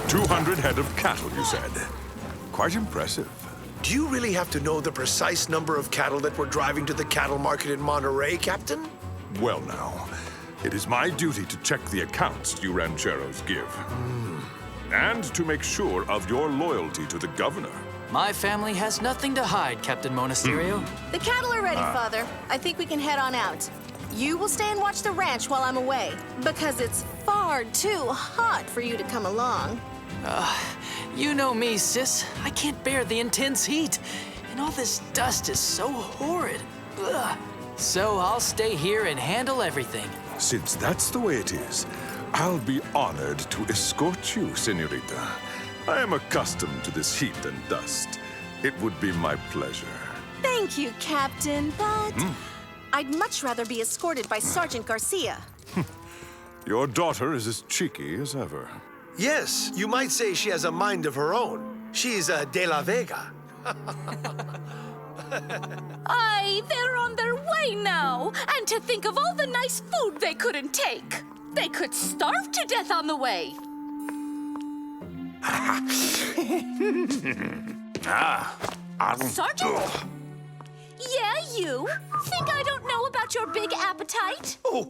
200 head of cattle, you said. Quite impressive. Do you really have to know the precise number of cattle that we're driving to the cattle market in Monterey, Captain? Well now, it is my duty to check the accounts you rancheros give. And to make sure of your loyalty to the governor. My family has nothing to hide, Captain Monasterio. The cattle are ready, Father. I think we can head on out. You will stay and watch the ranch while I'm away, because it's far too hot for you to come along. You know me, sis. I can't bear the intense heat. And all this dust is so horrid. Ugh. So I'll stay here and handle everything. Since that's the way it is, I'll be honored to escort you, senorita. I am accustomed to this heat and dust. It would be my pleasure. Thank you, Captain, but I'd much rather be escorted by Sergeant Garcia. Your daughter is as cheeky as ever. Yes, you might say she has a mind of her own. She's a De La Vega. Aye, they're on their way now. And to think of all the nice food they couldn't take. They could starve to death on the way. Sergeant? Yeah, you. Think I don't know about your big appetite? Oh,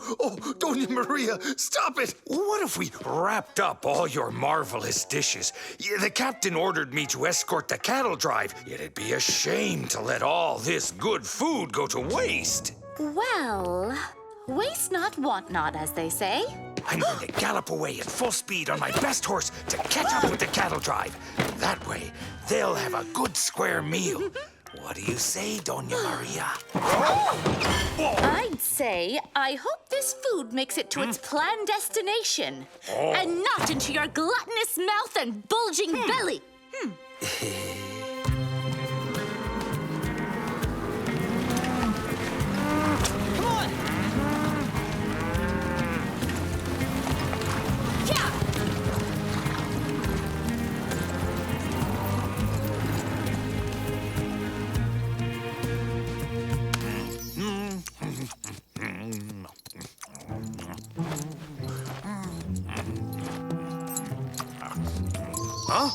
Doña Maria, stop it! What if we wrapped up all your marvelous dishes? The captain ordered me to escort the cattle drive. It'd be a shame to let all this good food go to waste. Well, waste not, want not, as they say. I'm going to gallop away at full speed on my best horse to catch up with the cattle drive. That way, they'll have a good square meal. What do you say, Doña Maria? I'd say I hope this food makes it to its planned destination. And not into your gluttonous mouth and bulging belly. Come on! Yeah! Huh?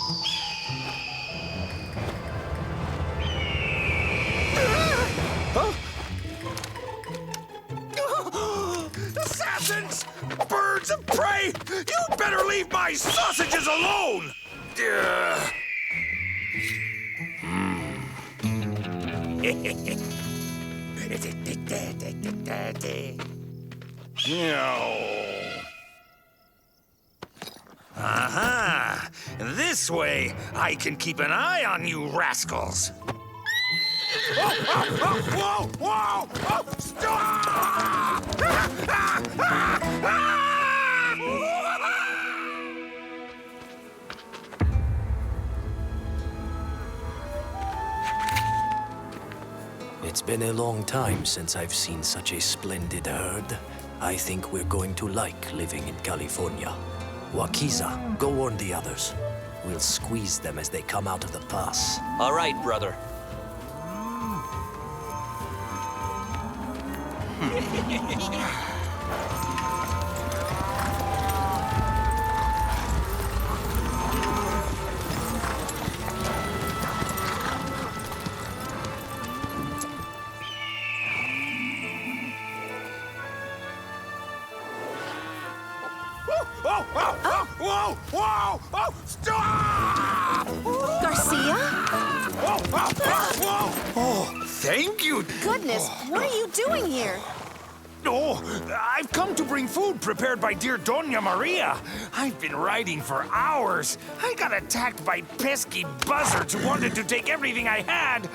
Assassins! Birds of prey! You'd better leave my sausages alone! Aha! This way, I can keep an eye on you rascals. Whoa! Oh, stop! It's been a long time since I've seen such a splendid herd. I think we're going to like living in California. Wakiza, go warn the others. We'll squeeze them as they come out of the pass. All right, brother. Whoa! Oh, stop! Garcia? Oh, thank you. Goodness, what are you doing here? Oh, I've come to bring food prepared by dear Doña Maria. I've been riding for hours. I got attacked by pesky buzzards who wanted to take everything I had.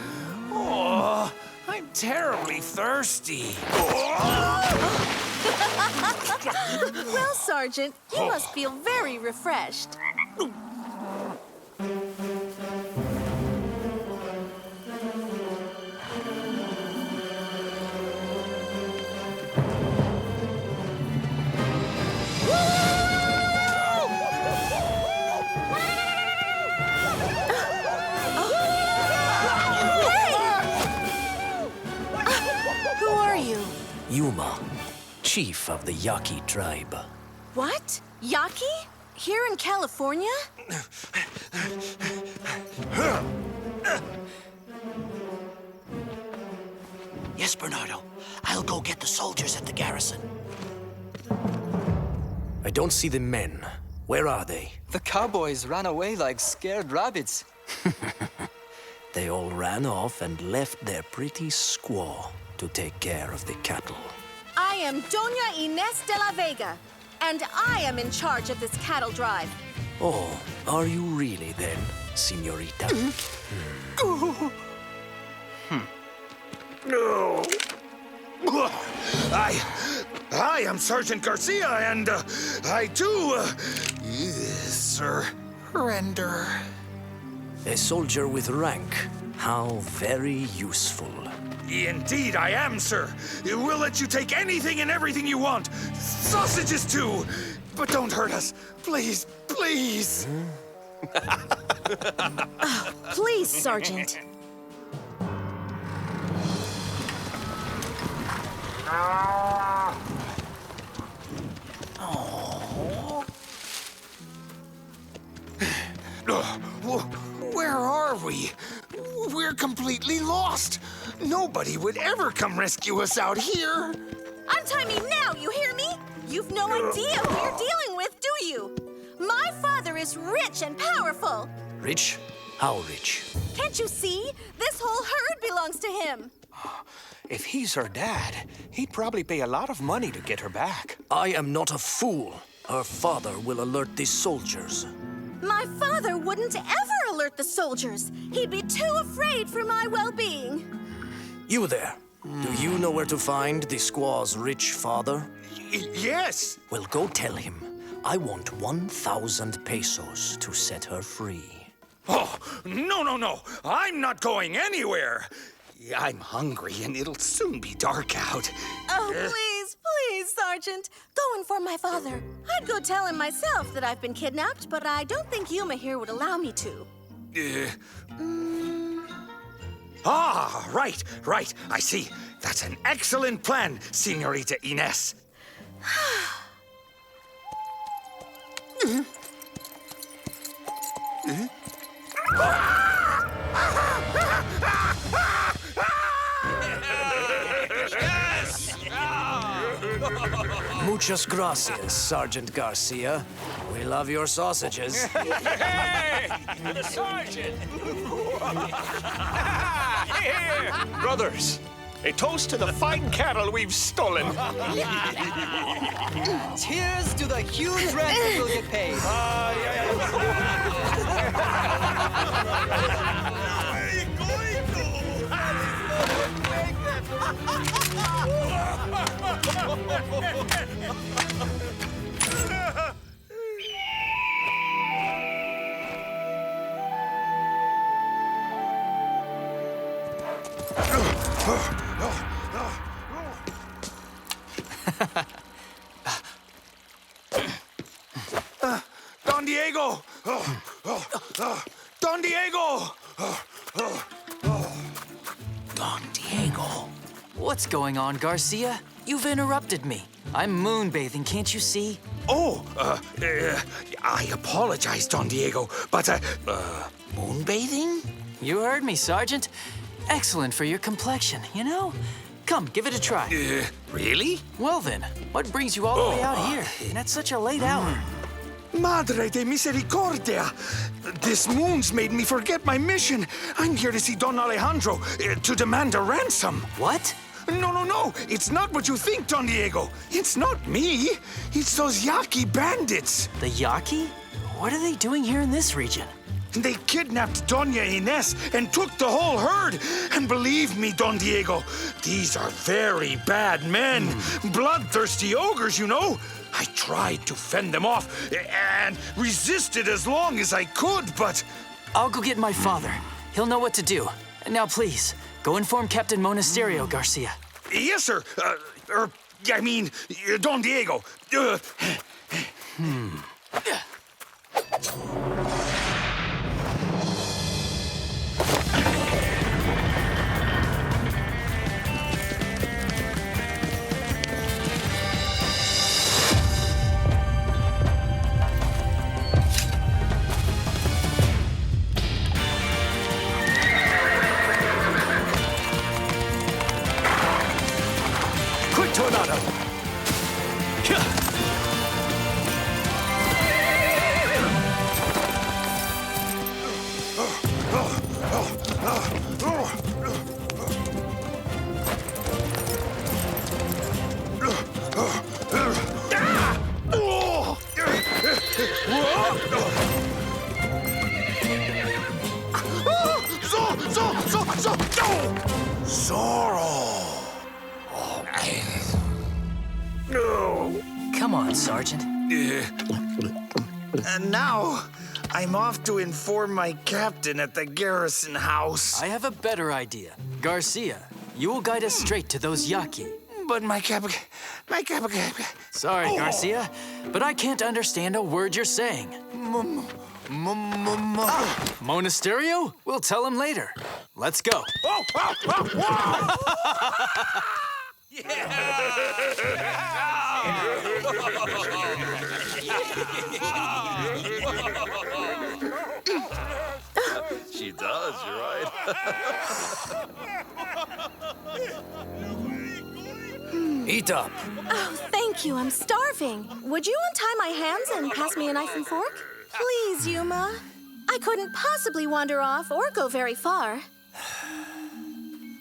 Oh, I'm terribly thirsty. Well, Sergeant, you must feel very refreshed. Who are you? Yuma, chief of the Yaki tribe. What? Yaki? Here in California? Yes, Bernardo. I'll go get the soldiers at the garrison. I don't see the men. Where are they? The cowboys ran away like scared rabbits. They all ran off and left their pretty squaw to take care of the cattle. I am Doña Ines de la Vega, and I am in charge of this cattle drive. Oh, are you really then, señorita? No. I am Sergeant Garcia, and I too, surrender. A soldier with rank. How very useful. Indeed, I am, sir. We'll let you take anything and everything you want. Sausages, too. But don't hurt us. Please, please. Please, Sergeant. Where are we? We're completely lost. Nobody would ever come rescue us out here. Untie me now, you hear me? You've no idea who you're dealing with, do you? My father is rich and powerful. Rich? How rich? Can't you see? This whole herd belongs to him. If he's her dad, he'd probably pay a lot of money to get her back. I am not a fool. Her father will alert the soldiers. My father wouldn't ever alert the soldiers. He'd be too afraid for my well-being. You there. Do you know where to find the squaw's rich father? Yes. Well, go tell him. I want 1,000 pesos to set her free. Oh, no. I'm not going anywhere. I'm hungry and it'll soon be dark out. Oh, please, Sergeant. Go inform my father. I'd go tell him myself that I've been kidnapped, but I don't think Yuma here would allow me to. Right. I see. That's an excellent plan, Señorita Ines. Muchas gracias, Sergeant Garcia. We love your sausages. Hey! The sergeant! Here! Brothers, a toast to the fine cattle we've stolen. Cheers to the huge ransom we'll get paid. Don Diego! Don Diego! Don Diego. What's going on, Garcia? You've interrupted me. I'm moonbathing, can't you see? I apologize, Don Diego, but, Moonbathing? You heard me, Sergeant. Excellent for your complexion, you know? Come, give it a try. really? Well then, what brings you all the way out here? And at such a late hour? Madre de misericordia! This moon's made me forget my mission. I'm here to see Don Alejandro, to demand a ransom. What? No. It's not what you think, Don Diego. It's not me. It's those Yaki bandits. The Yaki? What are they doing here in this region? They kidnapped Doña Ines and took the whole herd. And believe me, Don Diego, these are very bad men. Bloodthirsty ogres, you know. I tried to fend them off and resisted as long as I could, but... I'll go get my father. He'll know what to do. And now please, go inform Captain Monasterio, Garcia. Yes, sir. Don Diego. Tornado! Zorro! Come on, Sergeant. And now, I'm off to inform my captain at the garrison house. I have a better idea. Garcia, you will guide us straight to those Yaki. But my cap... Sorry, Garcia, but I can't understand a word you're saying. Monasterio? We'll tell him later. Let's go. She does, you're right. Eat up. Oh, thank you. I'm starving. Would you untie my hands and pass me a knife and fork? Please, Yuma. I couldn't possibly wander off or go very far.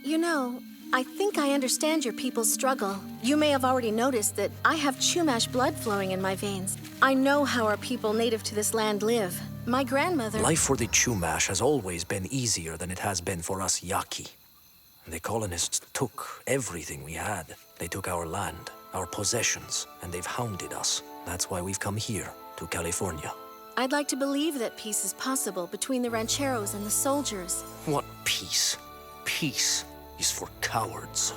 You know, I think I understand your people's struggle. You may have already noticed that I have Chumash blood flowing in my veins. I know how our people native to this land live. My grandmother... Life for the Chumash has always been easier than it has been for us Yaki. The colonists took everything we had. They took our land, our possessions, and they've hounded us. That's why we've come here, to California. I'd like to believe that peace is possible between the rancheros and the soldiers. What peace? Peace is for cowards.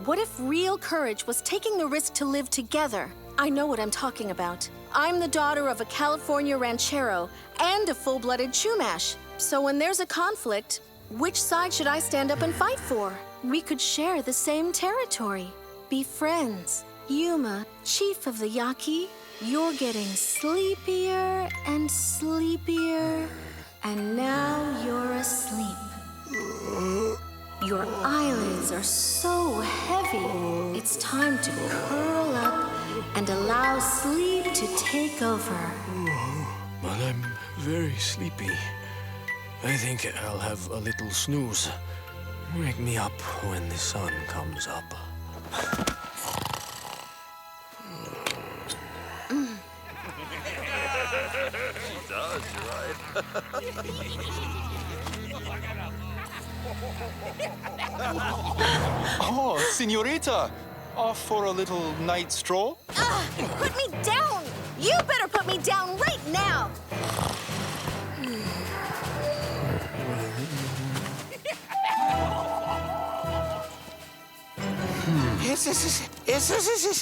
What if real courage was taking the risk to live together? I know what I'm talking about. I'm the daughter of a California ranchero and a full-blooded Chumash. So when there's a conflict, which side should I stand up and fight for? We could share the same territory. Be friends. Yuma, chief of the Yaki, you're getting sleepier and sleepier, and now you're asleep. Your eyelids are so heavy, it's time to curl up and allow sleep to take over. But I'm very sleepy. I think I'll have a little snooze. Wake me up when the sun comes up. She does, you're right. Oh, senorita! Off for a little night stroll? Put me down! You better put me down right now!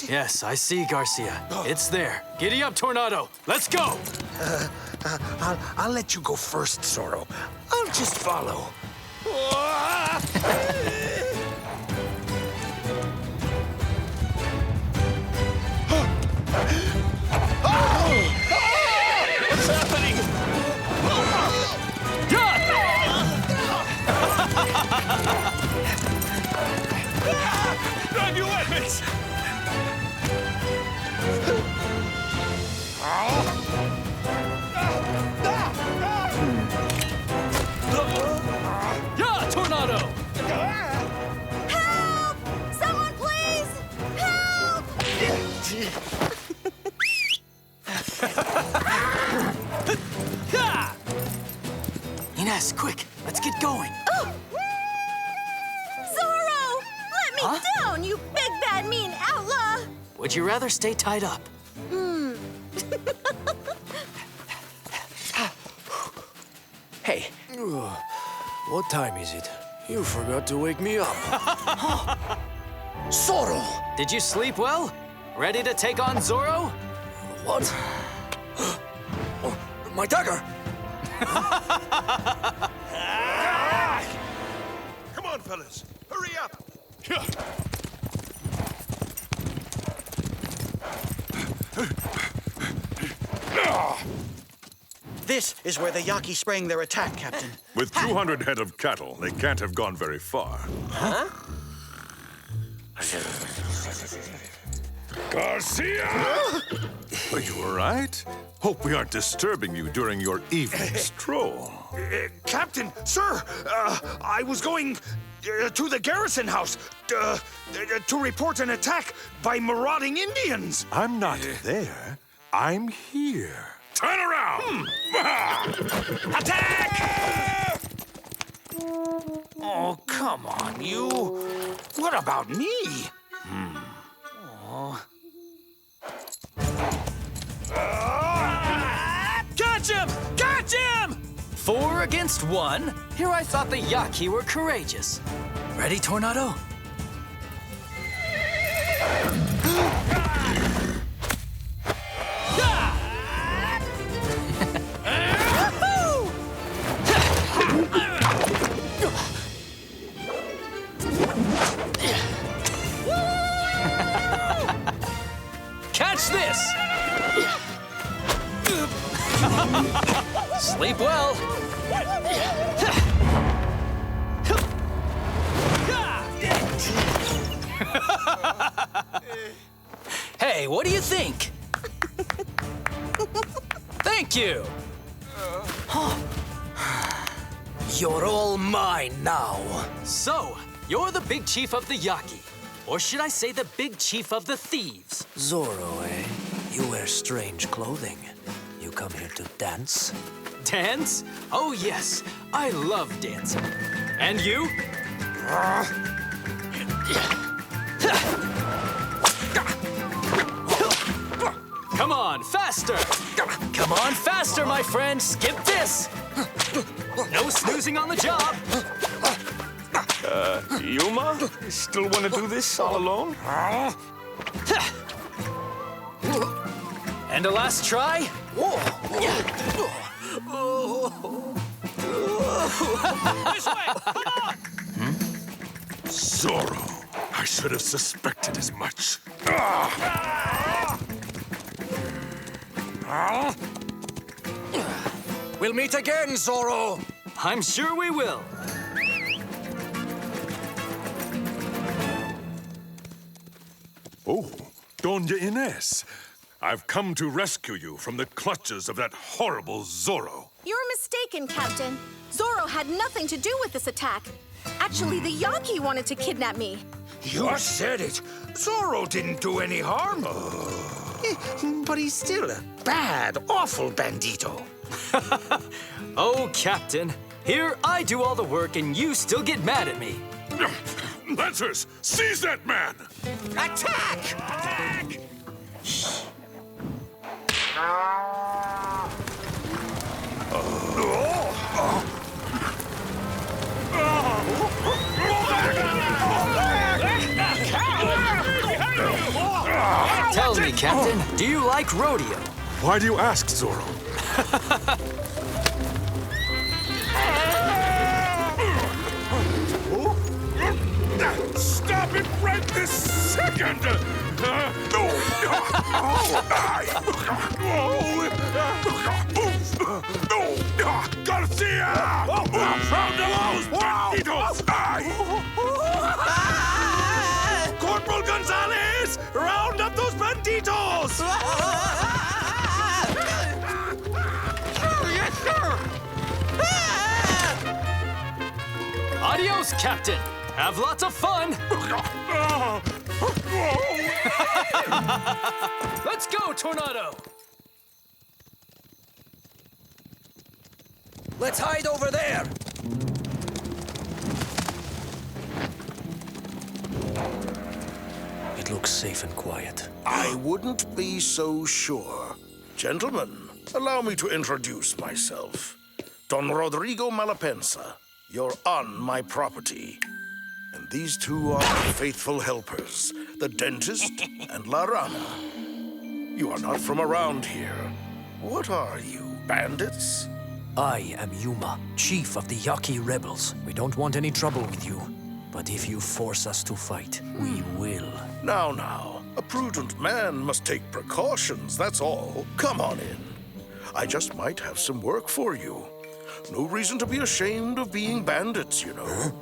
Yes, I see, Garcia. It's there. Giddy up, Tornado. Let's go! I'll let you go first, Zorro. I'll just follow. What's happening? Run, you weapons! Yeah, Tornado! Help! Someone please! Help! Ines, quick, let's get going. Zorro! Let me down, you big bad mean outlaw! Would you rather stay tied up? Hey. What time is it? You forgot to wake me up. Zorro! Did you sleep well? Ready to take on Zorro? What? Oh, my dagger! Come on, fellas. Hurry up. This is where the Yaki sprang their attack, Captain. With 200 head of cattle, they can't have gone very far. Huh? Garcia! Are you all right? Hope we aren't disturbing you during your evening stroll. Captain, sir, I was going to the garrison house to report an attack by marauding Indians. I'm not there. I'm here. Turn around! Attack! Oh, come on, you. What about me? Catch him! Catch him! 4 against 1? Here I thought the Yaki were courageous. Ready, Tornado? Catch this! Sleep well. Hey, what do you think? Thank you. You're all mine now. So, you're the big chief of the Yaki. Or should I say the big chief of the thieves? Zorro, eh? You wear strange clothing. You come here to dance? Dance? Oh, yes. I love dancing. And you? Come on, faster! Come on, faster, my friend! Skip this! No snoozing on the job! Yuma? Still want to do this all alone? And a last try? This way! Come on! Zorro! I should have suspected as much. We'll meet again, Zorro! I'm sure we will. Oh, Doña Ines. I've come to rescue you from the clutches of that horrible Zorro. You're mistaken, Captain. Zorro had nothing to do with this attack. Actually, the Yaki wanted to kidnap me. You said it. Zorro didn't do any harm. But he's still a bad, awful bandito. Oh, Captain. Here I do all the work and you still get mad at me. Lancers, seize that man! Attack! Attack! Tell me, Captain, do you like rodeo? Why do you ask, Zorro? Stop it right this second! Garcia! Round those banditos! Corporal Gonzalez! Round up those banditos! Yes, sir! Adios, Captain. Have lots of fun. Let's go, Tornado. Let's hide over there! It looks safe and quiet. I wouldn't be so sure. Gentlemen, allow me to introduce myself. Don Rodrigo Malapensa. You're on my property. And these two are my faithful helpers, the dentist and La Rana. You are not from around here. What are you, bandits? I am Yuma, chief of the Yaki rebels. We don't want any trouble with you. But if you force us to fight, we will. Now, a prudent man must take precautions, that's all. Come on in. I just might have some work for you. No reason to be ashamed of being bandits, you know.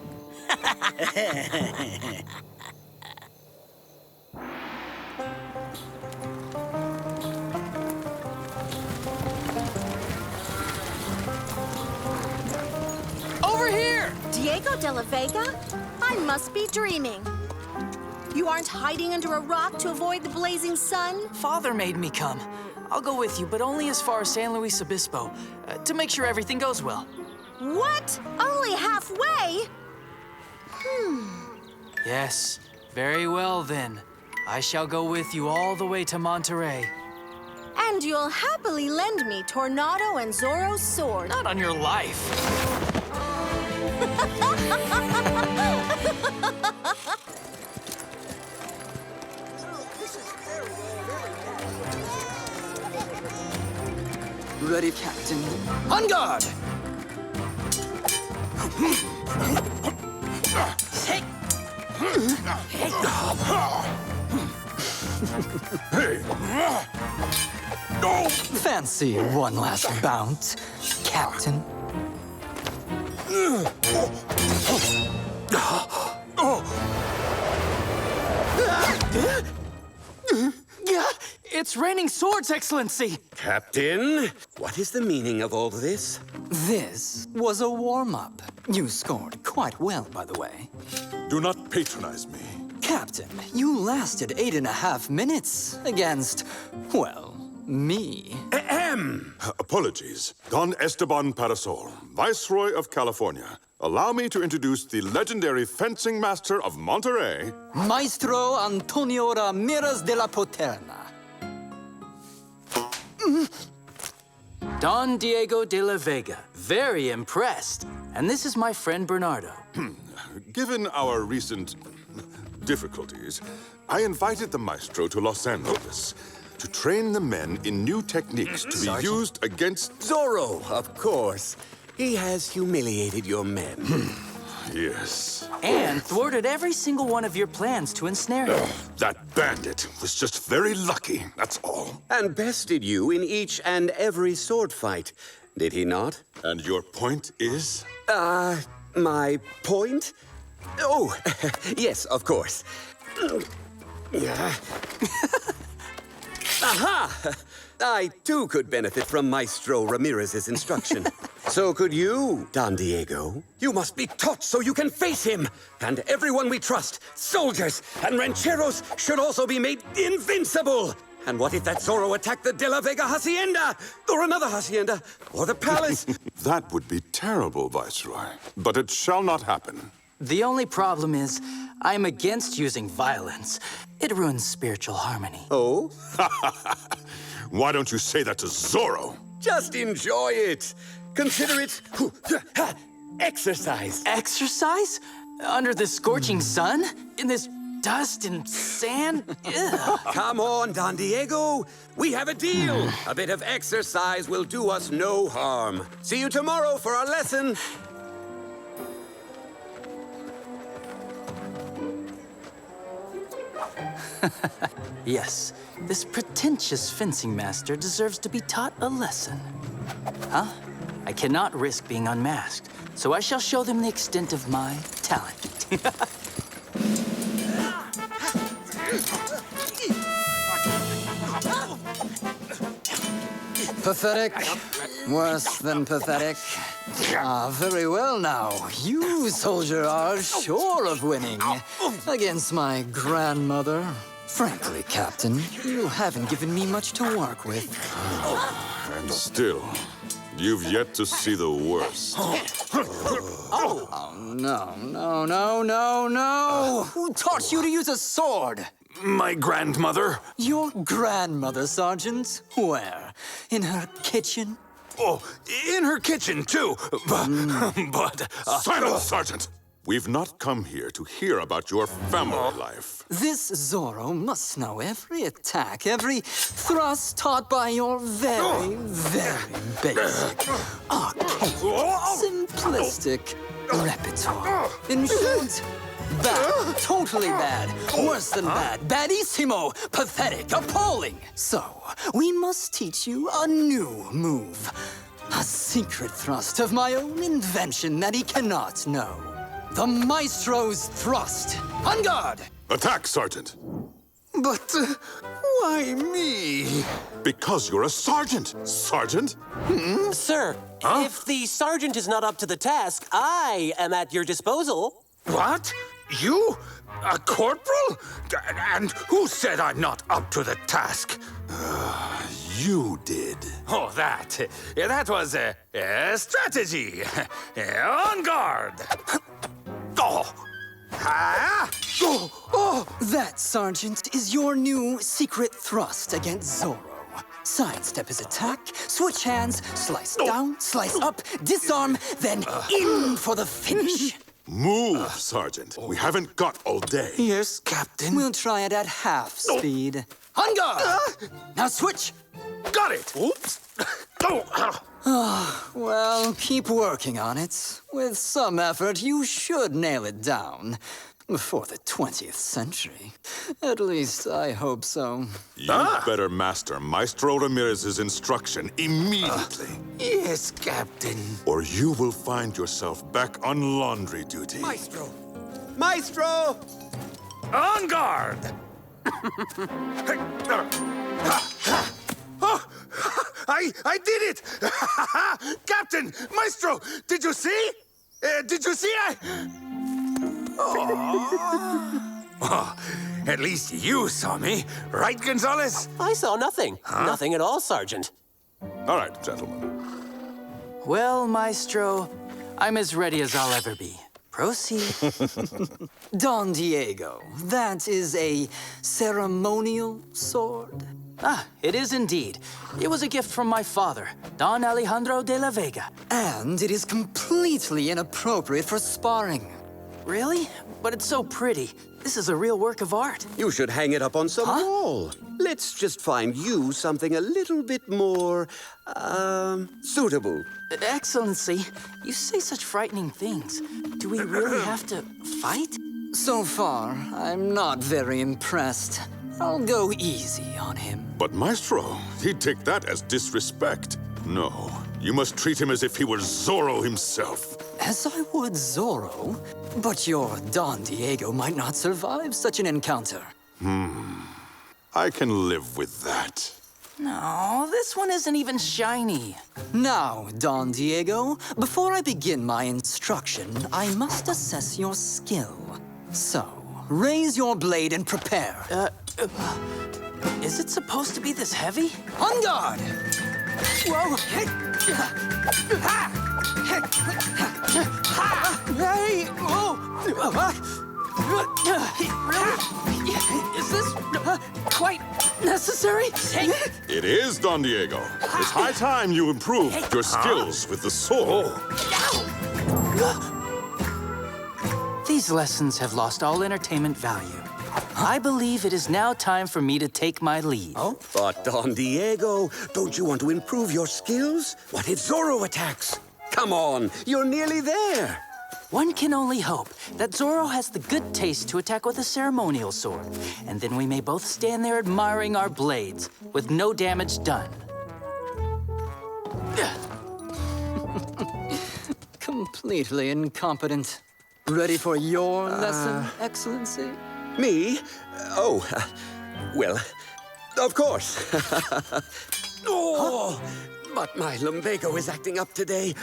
Diego de la Vega? I must be dreaming. You aren't hiding under a rock to avoid the blazing sun? Father made me come. I'll go with you, but only as far as San Luis Obispo, to make sure everything goes well. What? Only halfway? Yes, very well then. I shall go with you all the way to Monterey. And you'll happily lend me Tornado and Zorro's sword. Not on your life. Ready, Captain. On guard! Fancy one last bout, Captain. It's raining swords, Excellency! Captain, what is the meaning of all this? This was a warm-up. You scored quite well, by the way. Do not patronize me. Captain, you lasted 8.5 minutes against, well, me. Apologies. Don Esteban Parasol, Viceroy of California. Allow me to introduce the legendary fencing master of Monterey, Maestro Antonio Ramirez de la Poterna. Don Diego de la Vega. Very impressed. And this is my friend Bernardo. Given our recent difficulties, I invited the maestro to Los Angeles to train the men in new techniques to be used against... Zorro, of course. He has humiliated your men. Yes. And thwarted every single one of your plans to ensnare him. That bandit was just very lucky, that's all. And bested you in each and every sword fight, did he not? And your point is? My point? Oh, yes, of course. Aha! I, too, could benefit from Maestro Ramirez's instruction. So could you, Don Diego. You must be taught so you can face him. And everyone we trust, soldiers and rancheros, should also be made invincible. And what if that Zorro attacked the De La Vega Hacienda? Or another hacienda? Or the palace? That would be terrible, Viceroy. But it shall not happen. The only problem is, I'm against using violence. It ruins spiritual harmony. Oh? Why don't you say that to Zorro? Just enjoy it. Consider it exercise. Exercise? Under the scorching sun? In this dust and sand? Come on, Don Diego. We have a deal. A bit of exercise will do us no harm. See you tomorrow for our lesson. Yes, this pretentious fencing master deserves to be taught a lesson. Huh? I cannot risk being unmasked, so I shall show them the extent of my talent. Pathetic. Worse than pathetic. Very well now. You, soldier, are sure of winning against my grandmother. Frankly, Captain, you haven't given me much to work with. And still, you've yet to see the worst. Oh, no. Who taught you to use a sword? My grandmother. Your grandmother, Sergeant? Where? In her kitchen? Oh, in her kitchen, too. But... Silence, Sergeant! We've not come here to hear about your family life. This Zorro must know every attack, every thrust taught by your very, very basic, archaic, simplistic repertoire. In short, bad, totally bad, worse than bad, badissimo, pathetic, appalling. So, we must teach you a new move. A secret thrust of my own invention that he cannot know. The Maestro's thrust. On guard! Attack, Sergeant! But why me? Because you're a sergeant. Sergeant? Sir, if the sergeant is not up to the task, I am at your disposal. What? You? A corporal? And who said I'm not up to the task? You did. Oh, that was a strategy. On guard. Oh. Ah. That, Sergeant, is your new secret thrust against Zorro. Sidestep his attack, switch hands, slice down, slice up, disarm, then in for the finish. Move, Sergeant. We haven't got all day. Yes, Captain. We'll try it at half speed. On guard! Now switch! Got it! Oops! Well, keep working on it. With some effort, you should nail it down. Before the 20th century. At least, I hope so. You better master Maestro Ramirez's instruction immediately. Yes, Captain. Or you will find yourself back on laundry duty. Maestro! Maestro! On guard! I did it! Captain! Maestro! Did you see? Did you see? Oh, at least you saw me, right, Gonzalez? I saw nothing. Nothing at all, Sergeant. All right, gentlemen. Well, Maestro, I'm as ready as I'll ever be. Proceed. Don Diego, that is a ceremonial sword? Ah, it is indeed. It was a gift from my father, Don Alejandro de la Vega. And it is completely inappropriate for sparring. Really? But it's so pretty. This is a real work of art. You should hang it up on some wall. Let's just find you something a little bit more, suitable. Excellency, you say such frightening things. Do we really have to fight? So far, I'm not very impressed. I'll go easy on him. But Maestro, he'd take that as disrespect. No, you must treat him as if he were Zorro himself. As I would Zorro? But your Don Diego might not survive such an encounter. I can live with that. No, this one isn't even shiny. Now, Don Diego, before I begin my instruction, I must assess your skill. So, raise your blade and prepare. Is it supposed to be this heavy? On guard! Whoa! Hey! Oh! Really? Is this quite necessary? It is, Don Diego. It's high time you improved your skills with the sword. These lessons have lost all entertainment value. I believe it is now time for me to take my leave. Oh? But, Don Diego, don't you want to improve your skills? What if Zorro attacks? Come on, you're nearly there. One can only hope that Zorro has the good taste to attack with a ceremonial sword, and then we may both stand there admiring our blades, with no damage done. Completely incompetent. Ready for your lesson, Excellency? Me? Oh, well, of course. Oh, but my lumbago is acting up today.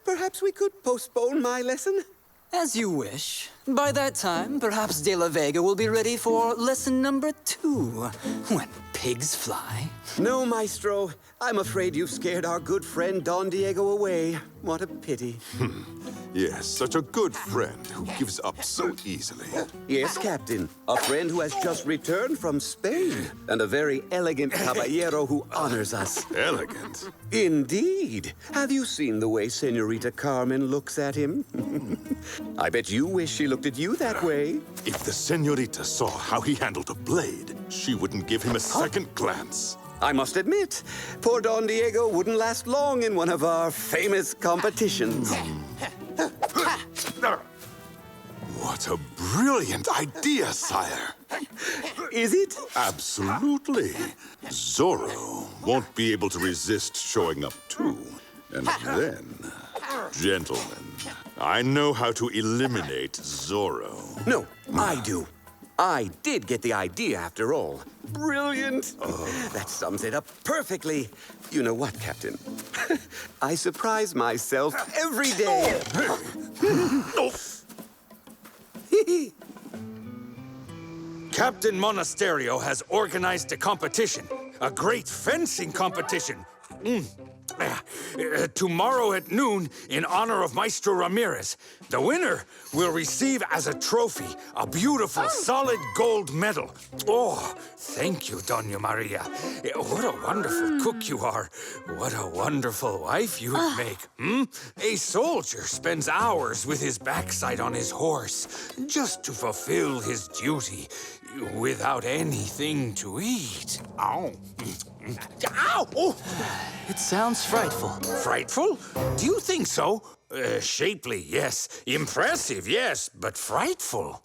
Perhaps we could postpone my lesson? As you wish. By that time, perhaps De La Vega will be ready for lesson number 2, when pigs fly. No, Maestro. I'm afraid you've scared our good friend Don Diego away. What a pity. Yes, such a good friend who gives up so easily. Yes, Captain. A friend who has just returned from Spain. And a very elegant caballero who honors us. Elegant? Indeed. Have you seen the way Senorita Carmen looks at him? I bet you wish she looked at you that way. If the Senorita saw how he handled a blade, she wouldn't give him a second glance. I must admit, poor Don Diego wouldn't last long in one of our famous competitions. What a brilliant idea, sire. Is it? Absolutely. Zorro won't be able to resist showing up too. And then, gentlemen, I know how to eliminate Zorro. No, I do. I did get the idea after all. Brilliant. That sums it up perfectly. You know what, Captain? I surprise myself every day. Captain Monasterio has organized a competition, a great fencing competition. Tomorrow at noon, in honor of Maestro Ramirez, the winner will receive as a trophy a beautiful solid gold medal. Oh, thank you, Doña Maria. What a wonderful cook you are. What a wonderful wife you would make. A soldier spends hours with his backside on his horse just to fulfill his duty without anything to eat. Ow. Ow! Oh. It sounds frightful. Frightful? Do you think so? Shapely, yes. Impressive, yes. But frightful?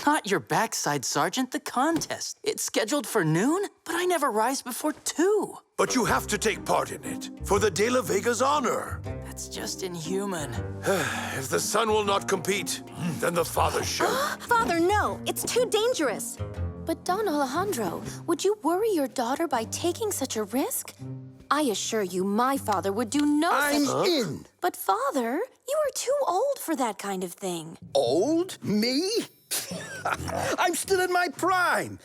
Not your backside, Sergeant. The contest. It's scheduled for noon, but I never rise before 2. But you have to take part in it, for the De La Vega's honor. That's just inhuman. If the son will not compete, then the father shall. Father, no! It's too dangerous! But Don Alejandro, would you worry your daughter by taking such a risk? I assure you, my father would do no I'm in. But father, you are too old for that kind of thing. Old? Me? I'm still in my prime.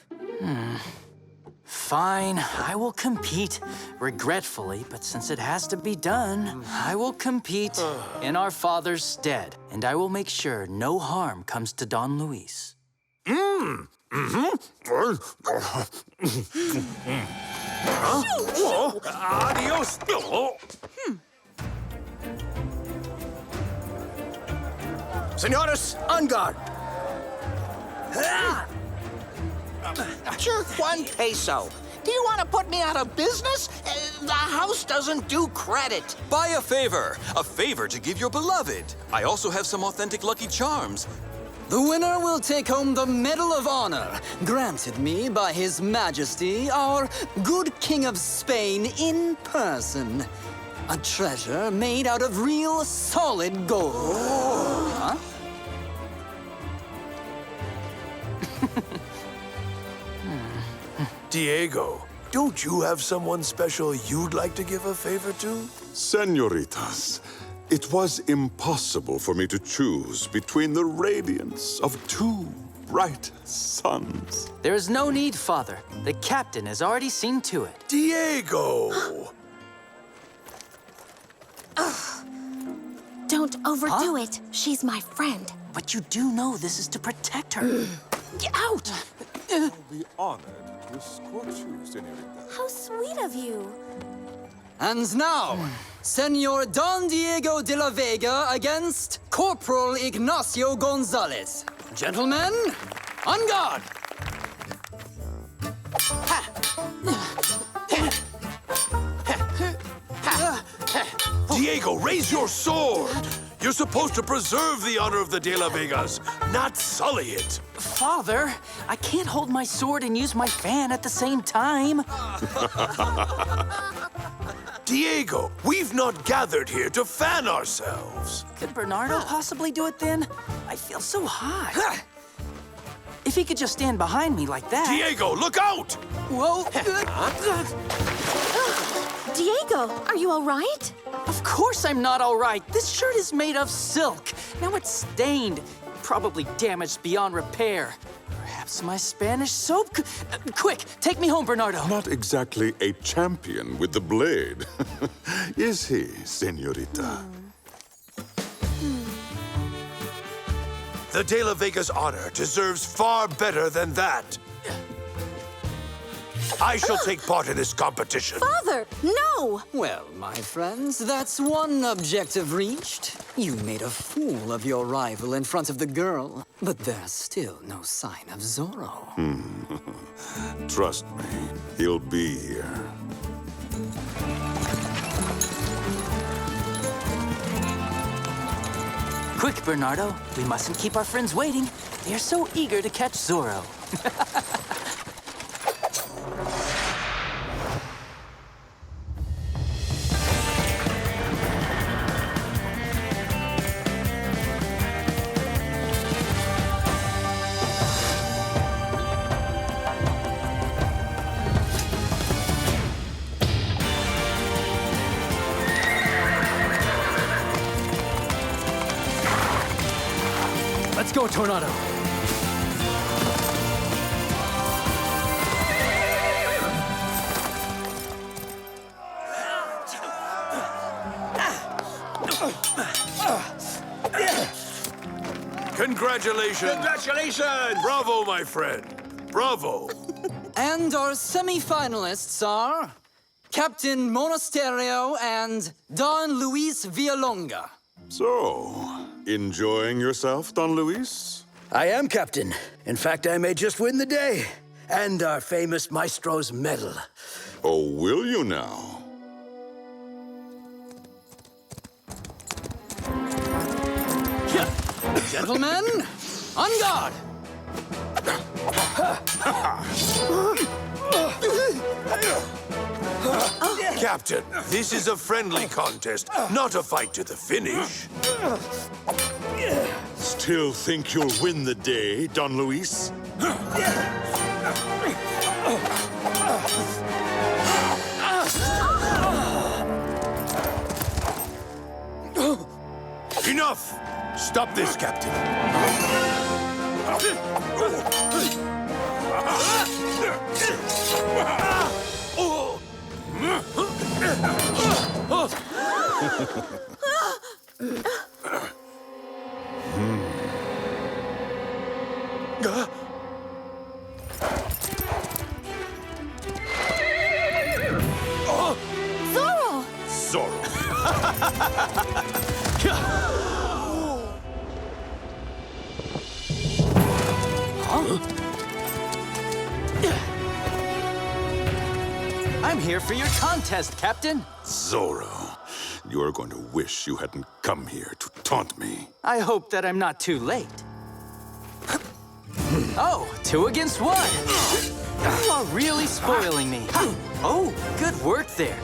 Fine, I will compete. Regretfully, but since it has to be done, I will compete in our father's stead. And I will make sure no harm comes to Don Luis. Adios. Senores, en garde. Just 1 peso. Do you want to put me out of business? The house doesn't do credit. Buy a favor. A favor to give your beloved. I also have some authentic Lucky Charms. The winner will take home the Medal of Honor, granted me by His Majesty, our good King of Spain in person. A treasure made out of real solid gold. Huh? Diego, don't you have someone special you'd like to give a favor to? Senoritas, it was impossible for me to choose between the radiance of 2 bright suns. There is no need, Father. The captain has already seen to it. Diego! Don't overdo it. She's my friend. But you do know this is to protect her. Get out! I'll be honored to escort you, Senorita. How sweet of you. And now, Senor Don Diego de la Vega against Corporal Ignacio Gonzalez. Gentlemen, en garde! Diego, raise your sword! You're supposed to preserve the honor of the De La Vegas, not sully it. Father, I can't hold my sword and use my fan at the same time. Diego, we've not gathered here to fan ourselves. Could Bernardo possibly do it then? I feel so hot. If he could just stand behind me like that. Diego, look out! Whoa. Diego, are you all right? Of course I'm not all right. This shirt is made of silk. Now it's stained, probably damaged beyond repair. Perhaps my Spanish soap could... Quick, take me home, Bernardo. Not exactly a champion with the blade. Is he, Senorita? The De La Vega's honor deserves far better than that. I shall take part in this competition. Father, no! Well, my friends, that's one objective reached. You made a fool of your rival in front of the girl, but there's still no sign of Zorro. Trust me, he'll be here. Quick, Bernardo. We mustn't keep our friends waiting. They're so eager to catch Zorro. go, Tornado. Congratulations! Congratulations! Bravo, my friend. Bravo. And our semi-finalists are Captain Monasterio and Don Luis Villalonga. So, enjoying yourself, Don Luis? I am, Captain. In fact, I may just win the day. And our famous Maestro's medal. Oh, will you now? Gentlemen, on guard! Captain, this is a friendly contest, not a fight to the finish. Still think you'll win the day, Don Luis? Enough! Stop this, Captain. Zorro! Zorro. I'm here for your contest, Captain. Zorro, you are going to wish you hadn't come here to taunt me. I hope that I'm not too late. Oh, 2 against 1. You are really spoiling me. Oh, good work there.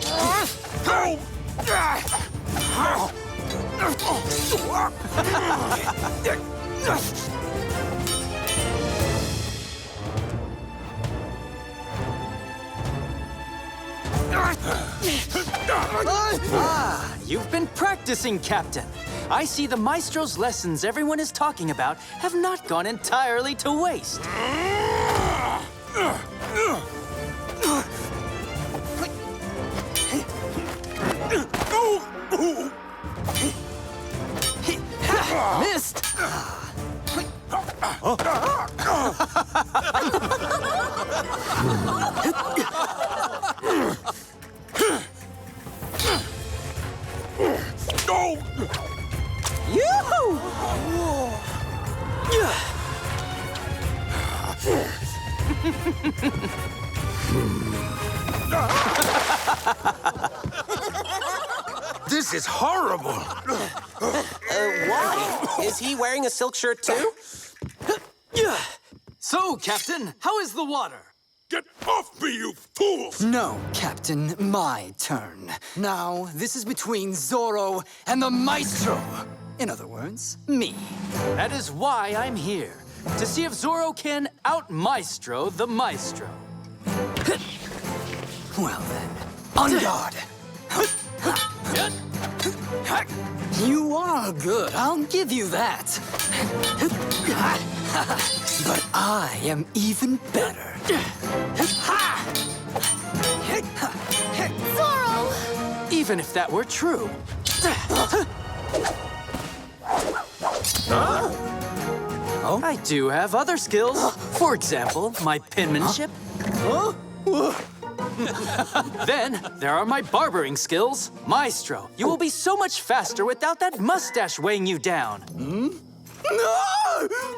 Ah, you've been practicing, Captain. I see the Maestro's lessons everyone is talking about have not gone entirely to waste. Missed! This is horrible. Why? Is he wearing a silk shirt too? So, Captain, how is the water? Get off me, you fools! No, Captain, my turn. Now, this is between Zorro and the Maestro. In other words, me. That is why I'm here. To see if Zorro can out-Maestro the Maestro. Well then, on guard. You are good, I'll give you that. But I am even better. Zorro! Even if that were true. Oh? I do have other skills. For example, my penmanship. Then there are my barbering skills. Maestro, you will be so much faster without that mustache weighing you down. No!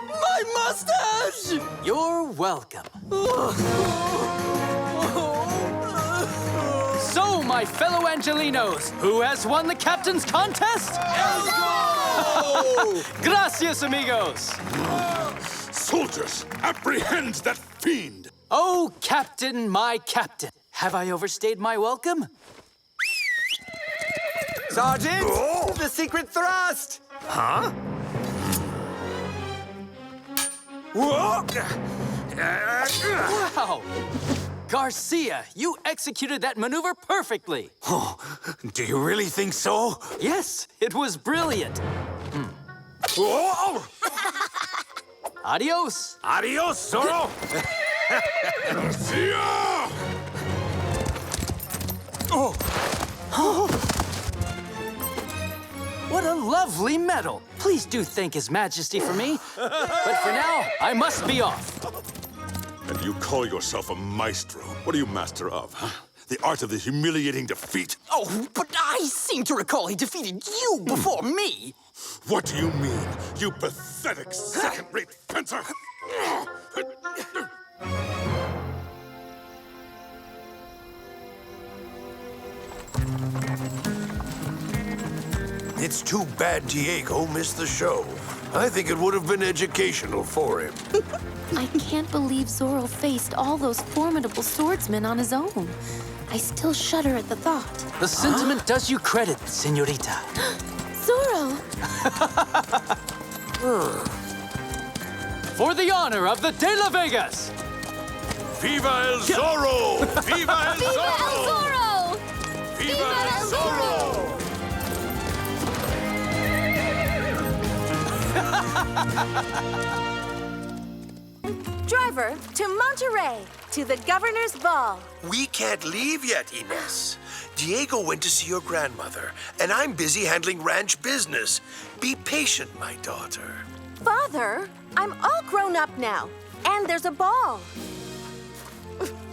My mustache! You're welcome. So, my fellow Angelinos, who has won the captain's contest? Gracias, amigos. Soldiers, apprehend that fiend. Oh, Captain, my captain. Have I overstayed my welcome? Sergeant, the secret thrust! Huh? Wow! Garcia, you executed that maneuver perfectly. Oh, do you really think so? Yes, it was brilliant. Whoa! Adios! Adios, Zorro! See ya! Oh! What a lovely medal! Please do thank His Majesty for me. But for now, I must be off. And you call yourself a maestro? What are you master of, huh? The art of the humiliating defeat? Oh, but I seem to recall he defeated you before me. What do you mean, you pathetic second-rate fencer? It's too bad Diego missed the show. I think it would have been educational for him. I can't believe Zorro faced all those formidable swordsmen on his own. I still shudder at the thought. The sentiment does you credit, señorita. Zorro! For the honor of the De La Vegas! Viva el Zorro! Viva el Viva el Zorro! Viva el Zorro! Driver, to Monterey, to the governor's ball. We can't leave yet, Ines. Diego went to see your grandmother, and I'm busy handling ranch business. Be patient, my daughter. Father, I'm all grown up now, and there's a ball.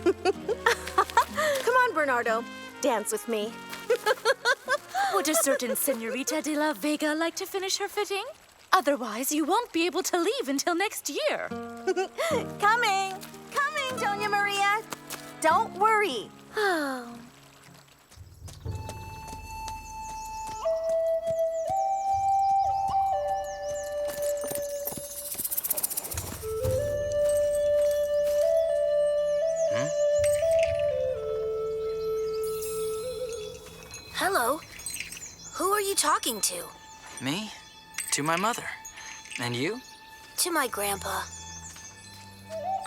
Come on, Bernardo, dance with me. Would a certain Senorita de la Vega like to finish her fitting? Otherwise, you won't be able to leave until next year. Coming, Doña Maria. Don't worry. Oh. Hello. Who are you talking to? Me? To my mother. And you? To my grandpa.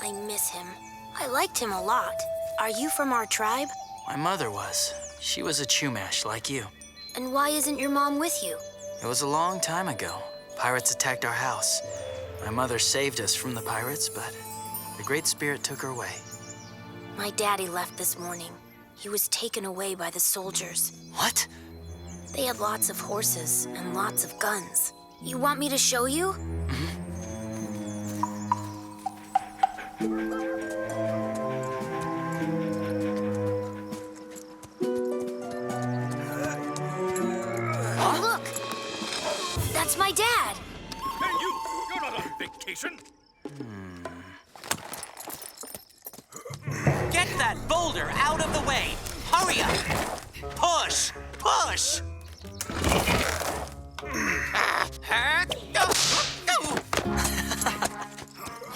I miss him. I liked him a lot. Are you from our tribe? My mother was. She was a Chumash like you. And why isn't your mom with you? It was a long time ago. Pirates attacked our house. My mother saved us from the pirates, but the Great Spirit took her away. My daddy left this morning. He was taken away by the soldiers. What? They had lots of horses and lots of guns. You want me to show you? Look! That's my dad! Hey, you're not on vacation! Get that boulder out of the way! Hurry up! Push! Push!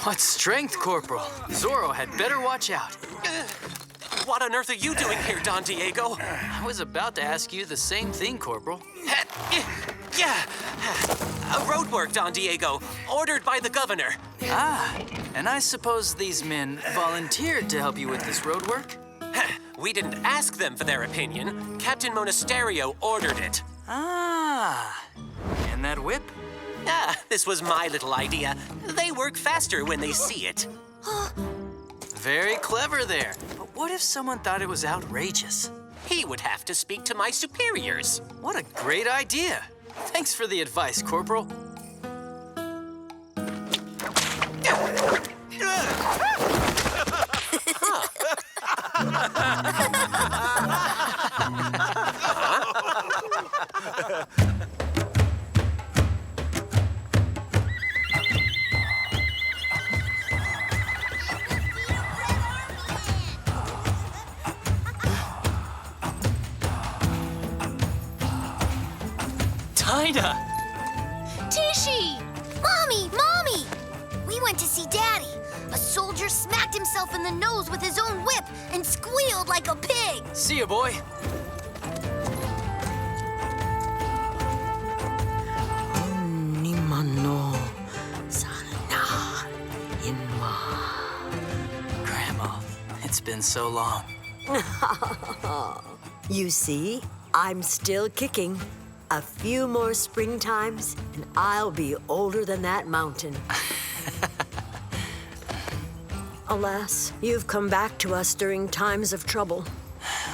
What strength, Corporal. Zorro had better watch out. What on earth are you doing here, Don Diego? I was about to ask you the same thing, Corporal. Yeah, a road work, Don Diego, ordered by the governor. Ah, and I suppose these men volunteered to help you with this road work? We didn't ask them for their opinion. Captain Monasterio ordered it. Ah, and that whip? Ah, this was my little idea. They work faster when they see it. Very clever there. But what if someone thought it was outrageous? He would have to speak to my superiors. What a great idea. Thanks for the advice, Corporal. Dinah! Tishy! Mommy! We went to see Daddy. A soldier smacked himself in the nose with his own whip and squealed like a pig. See ya, boy. Grandma, it's been so long. You see, I'm still kicking. A few more springtimes, and I'll be older than that mountain. Alas, you've come back to us during times of trouble.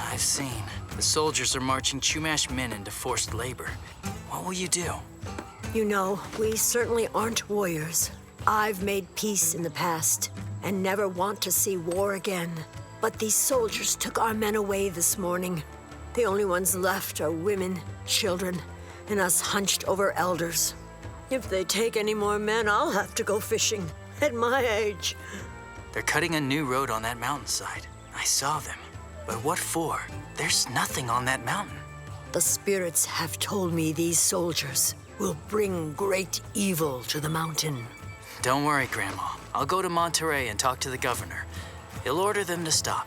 I've seen. The soldiers are marching Chumash men into forced labor. What will you do? You know, we certainly aren't warriors. I've made peace in the past and never want to see war again. But these soldiers took our men away this morning. The only ones left are women, children, and us hunched over elders. If they take any more men, I'll have to go fishing at my age. They're cutting a new road on that mountainside. I saw them. But what for? There's nothing on that mountain. The spirits have told me these soldiers will bring great evil to the mountain. Don't worry, Grandma. I'll go to Monterey and talk to the governor. He'll order them to stop.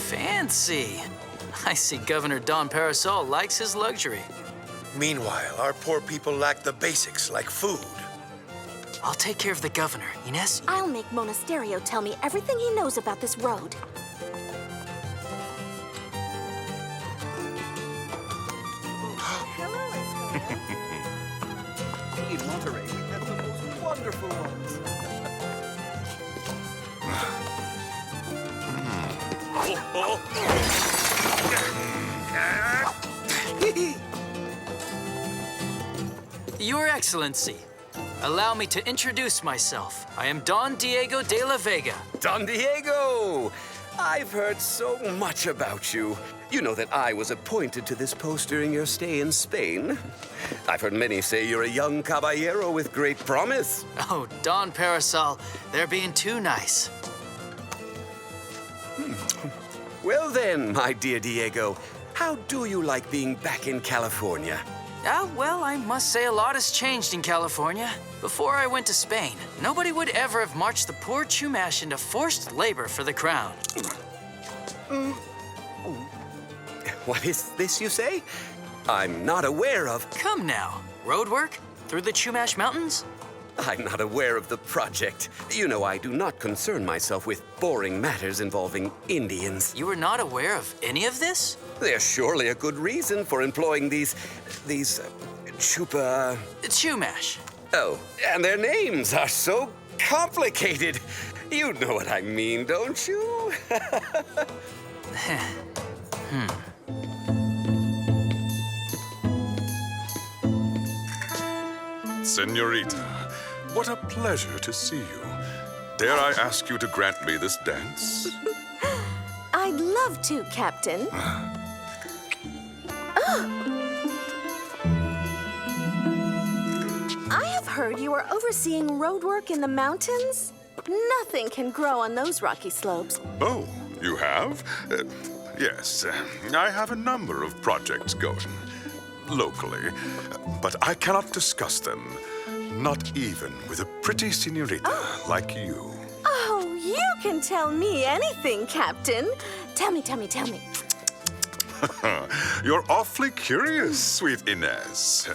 Fancy. I see Governor Don Parasol likes his luxury. Meanwhile, our poor people lack the basics like food. I'll take care of the governor, Ines. I'll make Monasterio tell me everything he knows about this road. In Monterey, we have the most wonderful ones. Your Excellency, allow me to introduce myself. I am Don Diego de la Vega. Don Diego! I've heard so much about you. You know that I was appointed to this post during your stay in Spain. I've heard many say you're a young caballero with great promise. Oh, Don Parasol, they're being too nice. Well then, my dear Diego, how do you like being back in California? Well, I must say a lot has changed in California. Before I went to Spain, nobody would ever have marched the poor Chumash into forced labor for the crown. What is this you say? I'm not aware of... Come now. Road work? Through the Chumash Mountains? I'm not aware of the project. You know, I do not concern myself with boring matters involving Indians. You were not aware of any of this? There's surely a good reason for employing these Chumash. Oh, and their names are so complicated. You know what I mean, don't you? Senorita, what a pleasure to see you. Dare I ask you to grant me this dance? I'd love to, Captain. I have heard you are overseeing road work in the mountains. Nothing can grow on those rocky slopes. Oh, you have? Yes, I have a number of projects going locally, but I cannot discuss them, not even with a pretty senorita like you. Oh, you can tell me anything, Captain. Tell me. You're awfully curious, sweet Ines.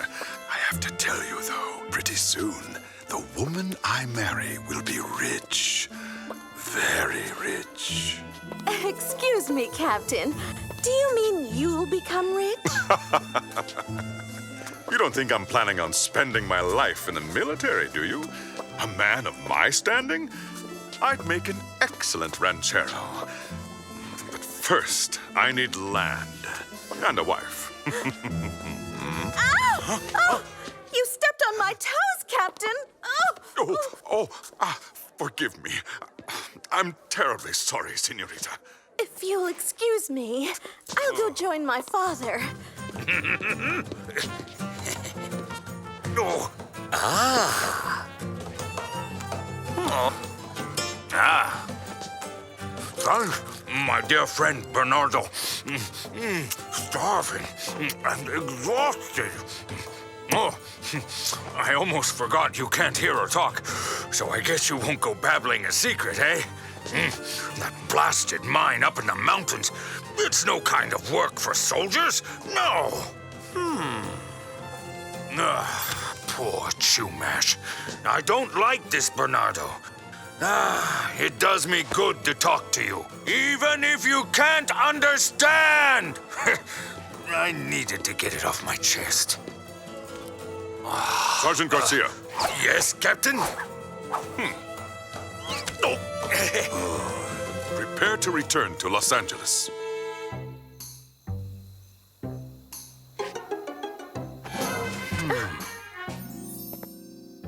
I have to tell you, though, pretty soon, the woman I marry will be rich. Very rich. Excuse me, Captain. Do you mean you'll become rich? You don't think I'm planning on spending my life in the military, do you? A man of my standing? I'd make an excellent ranchero. But first, I need land and a wife. Ow! Oh, you stepped on my toes, Captain! Forgive me. I'm terribly sorry, senorita. If you'll excuse me, I'll go join my father. Thanks, my dear friend Bernardo. Starving and exhausted. Oh, I almost forgot you can't hear or talk, so I guess you won't go babbling a secret, eh? That blasted mine up in the mountains. It's no kind of work for soldiers. No. Poor Chumash. I don't like this, Bernardo. It does me good to talk to you, even if you can't understand. I needed to get it off my chest. Sergeant Garcia. Yes, Captain? Prepare to return to Los Angeles.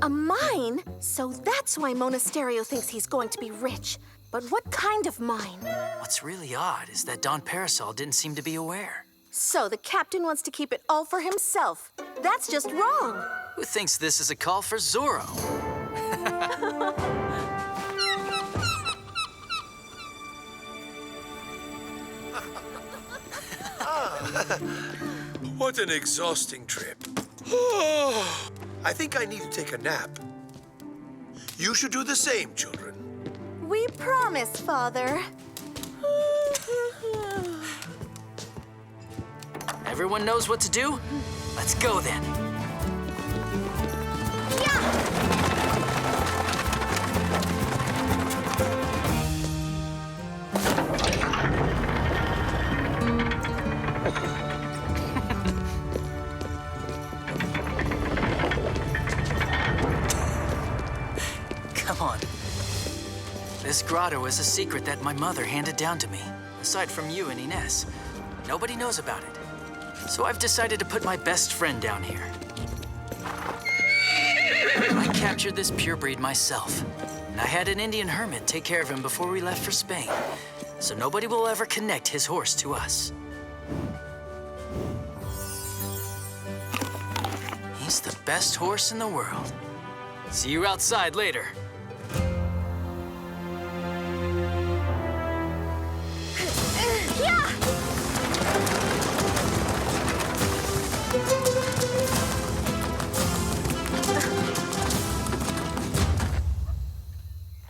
A mine? So that's why Monasterio thinks he's going to be rich. But what kind of mine? What's really odd is that Don Parasol didn't seem to be aware. So the captain wants to keep it all for himself. That's just wrong. Who thinks this is a call for Zorro? What an exhausting trip. I think I need to take a nap. You should do the same, children. We promise, Father. Everyone knows what to do? Let's go then. Come on. This grotto is a secret that my mother handed down to me. Aside from you and Ines, nobody knows about it. So I've decided to put my best friend down here. I captured this purebreed myself, and I had an Indian hermit take care of him before we left for Spain, so nobody will ever connect his horse to us. He's the best horse in the world. See you outside later.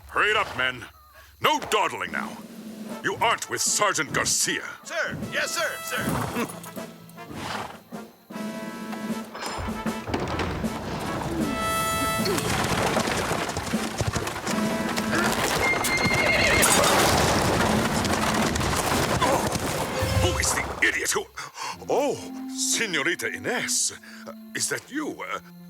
Hurry it up, men. No dawdling now. You aren't with Sergeant Garcia. Sir! Yes, sir, sir! Who is the idiot who... Oh, Senorita Ines. Is that you?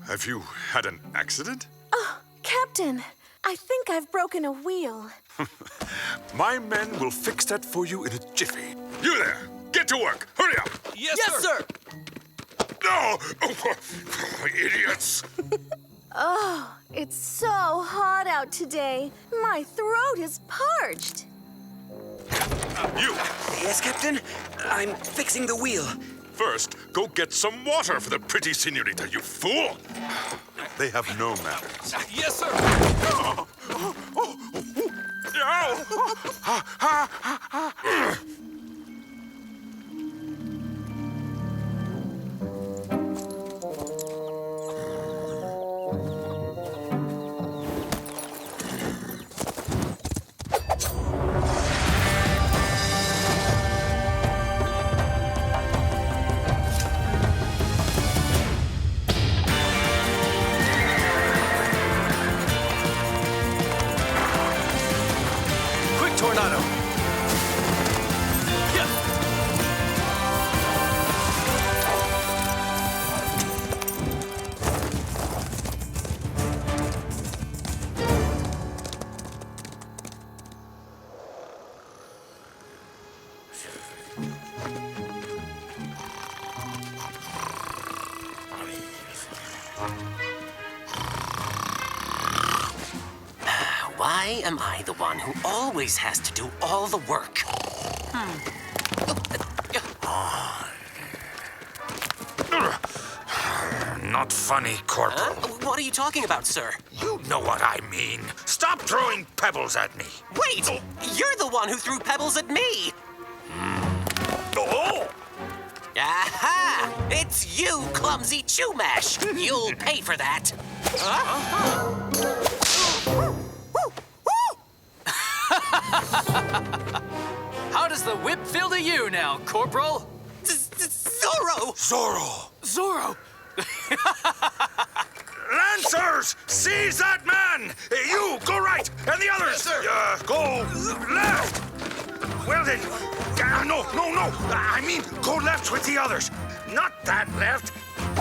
Have you had an accident? Oh, Captain, I think I've broken a wheel. My men will fix that for you in a jiffy. You there! Get to work! Hurry up! Yes, sir! No! Idiots! Oh, it's so hot out today. My throat is parched. You! Yes, Captain? I'm fixing the wheel. First, go get some water for the pretty senorita, you fool! They have no manners. Yes, sir! Tornado! Why am I the one who always has to do all the work? Not funny, Corporal. What are you talking about, sir? You know what I mean. Stop throwing pebbles at me. Wait! You're the one who threw pebbles at me! Oh! Aha! It's you, clumsy Chumash! You'll pay for that! How does the whip feel to you now, Corporal? Zorro! Zorro! Zorro! Lancers! Seize that man! You, go right! And the others, go left! Well then, no. I mean, go left with the others. Not that left.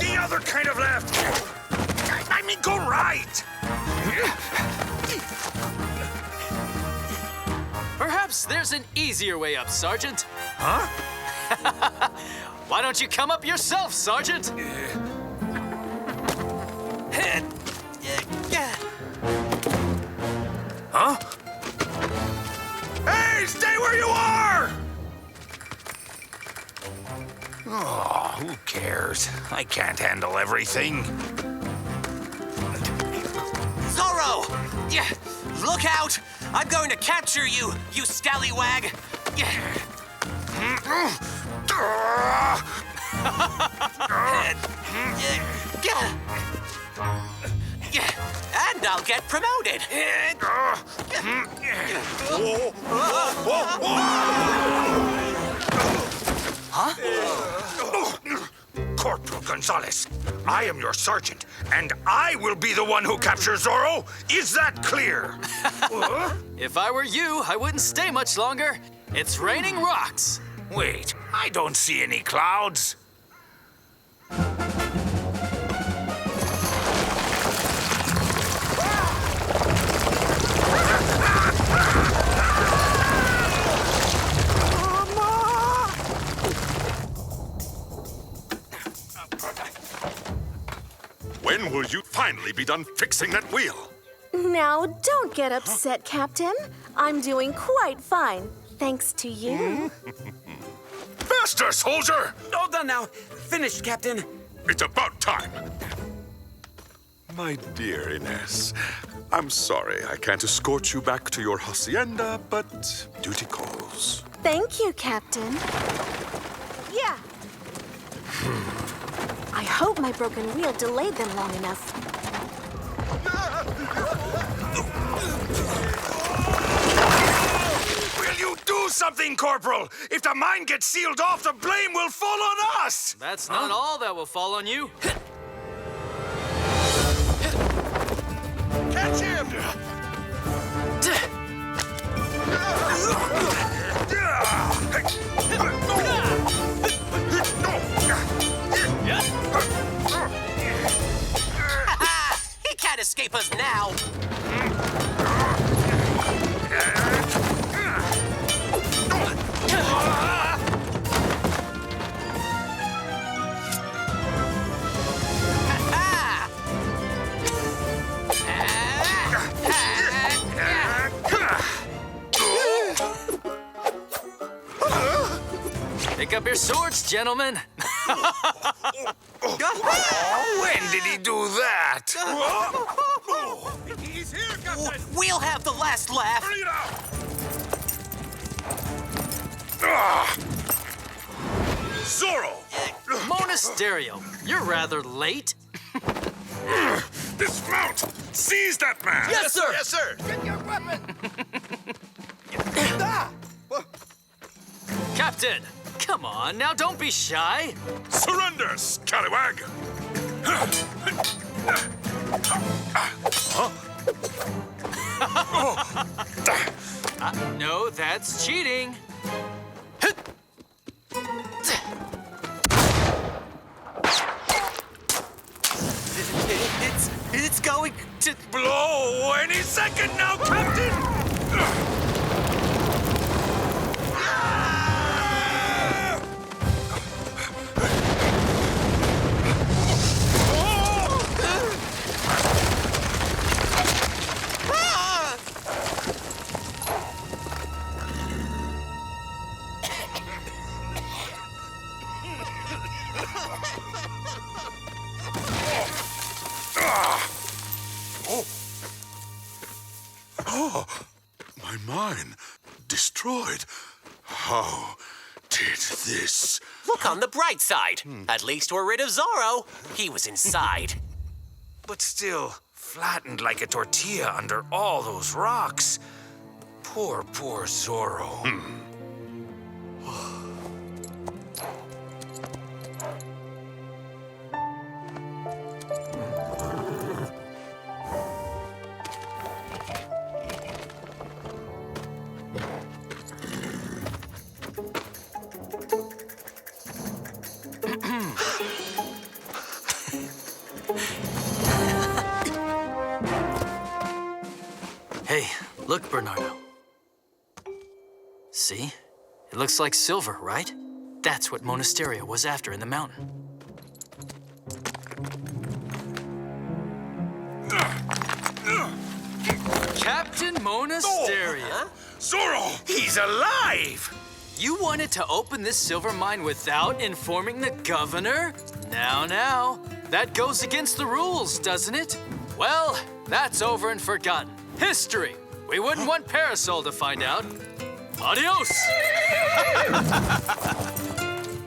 The other kind of left. I mean, go right. Perhaps there's an easier way up, Sergeant. Huh? Why don't you come up yourself, Sergeant? Huh? Hey, stay where you are! Oh, who cares? I can't handle everything. Zorro! Yeah, look out! I'm going to capture you, you scallywag! And I'll get promoted! Corporal Gonzalez, I am your sergeant, and I will be the one who captures Zorro. Is that clear? If I were you, I wouldn't stay much longer. It's raining rocks. Wait, I don't see any clouds. When will you finally be done fixing that wheel? Now, don't get upset, Captain. I'm doing quite fine, thanks to you. Faster, soldier! All done now. Finished, Captain. It's about time. My dear Ines, I'm sorry I can't escort you back to your hacienda, but duty calls. Thank you, Captain. Yeah. I hope my broken wheel delayed them long enough. Will you do something, Corporal? If the mine gets sealed off, the blame will fall on us! That's not all that will fall on you. Catch him! He can't escape us now! Pick up your swords, gentlemen. When did he do that? He's here, Captain! We'll have the last laugh! Zorro! Monasterio, you're rather late. Dismount! Seize that man! Yes, sir! Yes, sir! Get your weapon! Captain, come on, now don't be shy. Surrender, scallywag! No, that's cheating. It's going to blow any second now, Captain! Oh, my mine destroyed. How did this? Look on the bright side. At least we're rid of Zorro. He was inside. But still, flattened like a tortilla under all those rocks. Poor Zorro. Hey, look, Bernardo. See? It looks like silver, right? That's what Monasterio was after in the mountain. Captain Monasterio! Zorro! He's alive! You wanted to open this silver mine without informing the governor? Now, that goes against the rules, doesn't it? Well, that's over and forgotten. History. We wouldn't want Parasol to find out. Adios!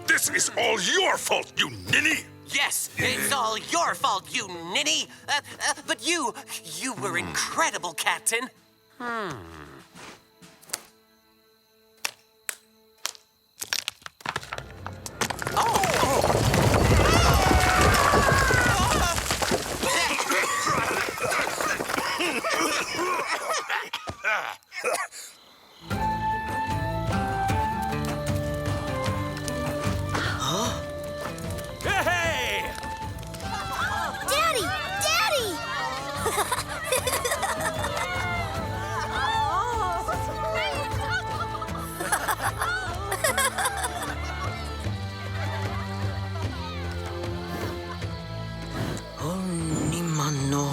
This is all your fault, you ninny! Yes, it's all your fault, you ninny. But you were incredible, Captain. Hey! Daddy! Daddy! Ni mano.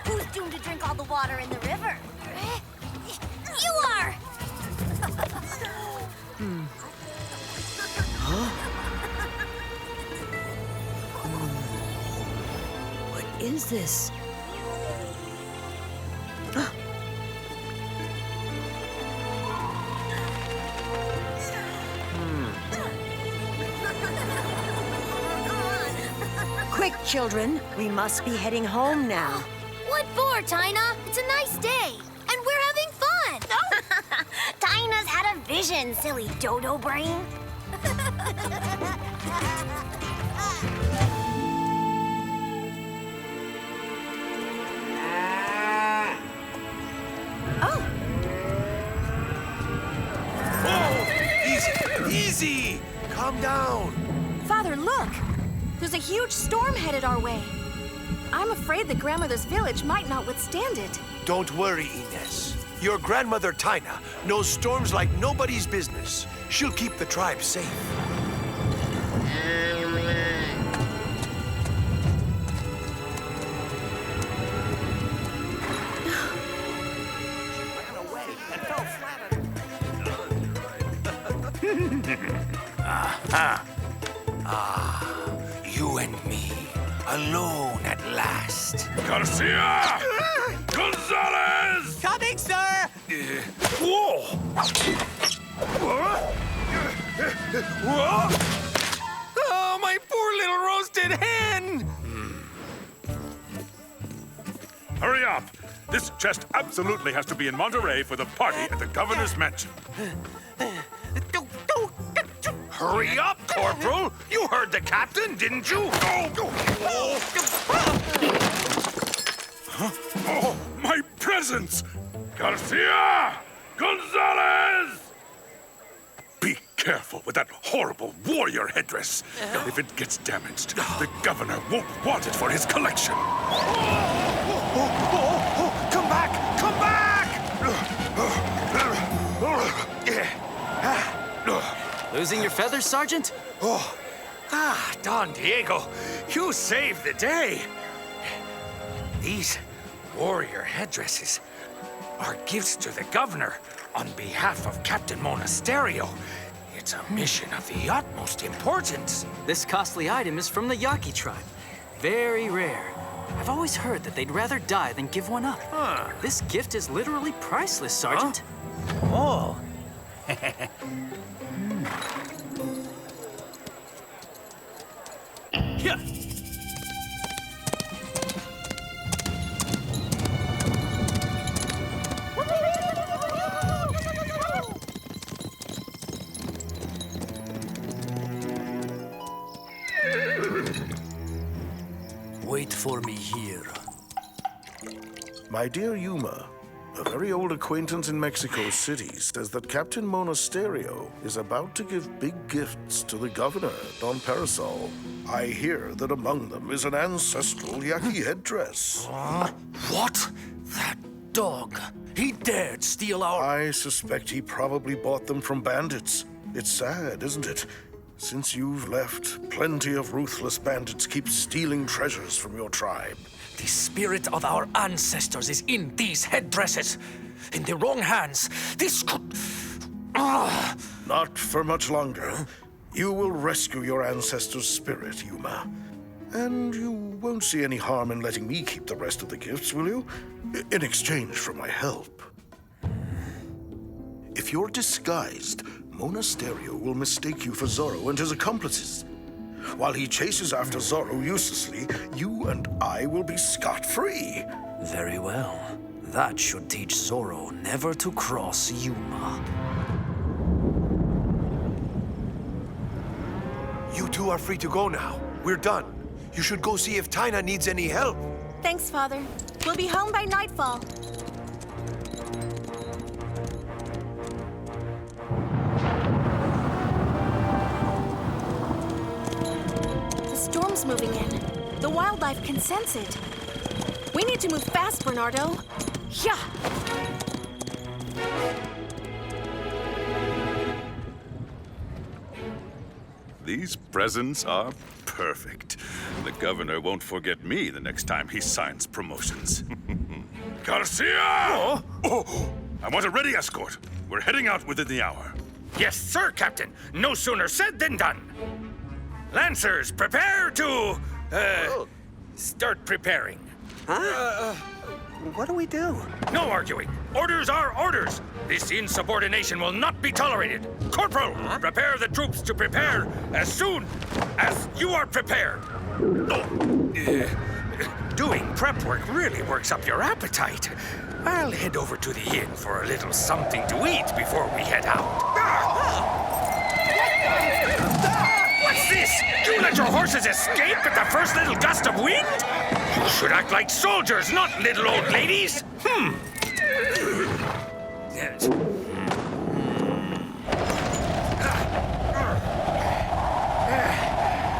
Who's doomed to drink all the water in the river? You are! What is this? Quick, children. We must be heading home now. What for, Tina? It's a nice day, and we're having fun. Tina's had a vision, silly dodo brain. Easy! Calm down. Father, look! There's a huge storm headed our way. I'm afraid the grandmother's village might not withstand it. Don't worry, Ines. Your grandmother, Tina, knows storms like nobody's business. She'll keep the tribe safe. You and me, alone at last. Garcia! Gonzalez! Coming, sir! Whoa! Oh, my poor little roasted hen! Hurry up! This chest absolutely has to be in Monterey for the party at the governor's mansion. Hurry up, Corporal! You heard the captain, didn't you? Oh, my presents! Garcia! Gonzalez! Be careful with that horrible warrior headdress. If it gets damaged, the governor won't want it for his collection. Come back! Come back! Losing your feathers, Sergeant? Don Diego, you saved the day. These warrior headdresses are gifts to the governor on behalf of Captain Monasterio. It's a mission of the utmost importance. This costly item is from the Yaki tribe. Very rare. I've always heard that they'd rather die than give one up. This gift is literally priceless, Sergeant. Oh. Here. Wait for me here. My dear Yuma, a very old acquaintance in Mexico City says that Captain Monasterio is about to give big gifts to the governor, Don Parasol. I hear that among them is an ancestral Yaki headdress. What? That dog. He dared steal our... I suspect he probably bought them from bandits. It's sad, isn't it? Since you've left, plenty of ruthless bandits keep stealing treasures from your tribe. The spirit of our ancestors is in these headdresses. In the wrong hands, this could... Not for much longer. You will rescue your ancestors' spirit, Yuma. And you won't see any harm in letting me keep the rest of the gifts, will you? In exchange for my help. If you're disguised, Monasterio will mistake you for Zorro and his accomplices. While he chases after Zorro uselessly, you and I will be scot-free. Very well. That should teach Zorro never to cross Yuma. You two are free to go now. We're done. You should go see if Taina needs any help. Thanks, Father. We'll be home by nightfall. The storm's moving in. The wildlife can sense it. We need to move fast, Bernardo. Yeah. These presents are perfect. The governor won't forget me the next time he signs promotions. Garcia! Oh, I want a ready escort. We're heading out within the hour. Yes, sir, Captain. No sooner said than done. Lancers, prepare to, start preparing. Huh? What do we do? No arguing. Orders are orders. This insubordination will not be tolerated. Corporal, prepare the troops to prepare as soon as you are prepared. Doing prep work really works up your appetite. I'll head over to the inn for a little something to eat before we head out. What's this? You let your horses escape at the first little gust of wind? You should act like soldiers, not little old ladies. Yes.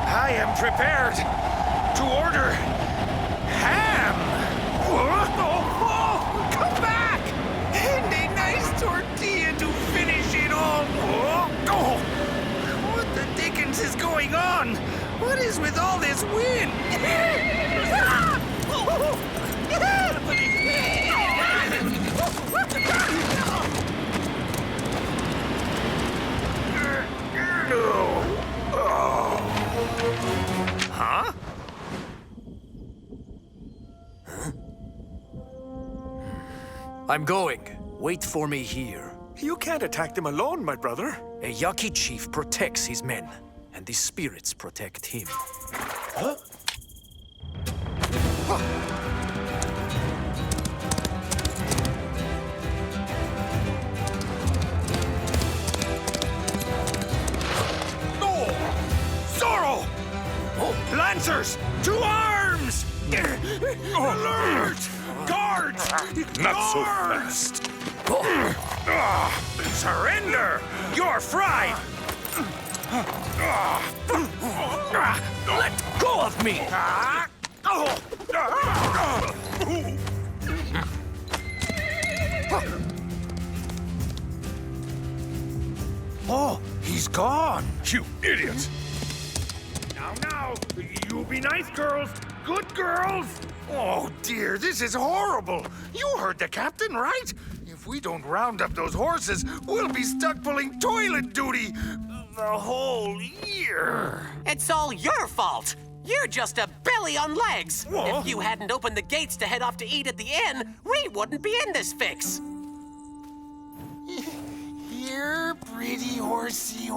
I am prepared to order ham. Come back! And a nice tortilla to finish it all. What the dickens is going on? What is with all this wind? Huh? I'm going. Wait for me here. You can't attack them alone, my brother. A Yaki chief protects his men, and the spirits protect him. Huh? Zorro! Lancers, to arms! Alert! Guards! Not so fast. Surrender! You're fried! Let go of me! Oh, he's gone! You idiot! Now, you be nice girls. Good girls. Oh, dear, this is horrible. You heard the captain, right? If we don't round up those horses, we'll be stuck pulling toilet duty the whole year. It's all your fault. You're just a belly on legs. If you hadn't opened the gates to head off to eat at the inn, we wouldn't be in this fix. Here, pretty horsey.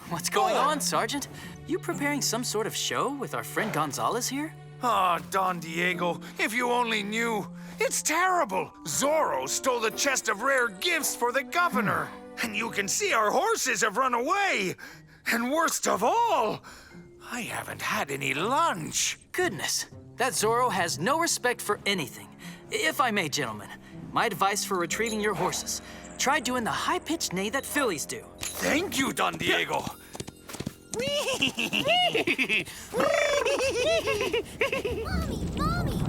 What's going on, Sergeant? You preparing some sort of show with our friend Gonzalez here? Oh, Don Diego, if you only knew. It's terrible. Zorro stole the chest of rare gifts for the governor. And you can see our horses have run away. And worst of all, I haven't had any lunch. Goodness, that Zorro has no respect for anything. If I may, gentlemen, my advice for retrieving your horses, try doing the high-pitched neigh that fillies do. Thank you, Don Diego. Mommy!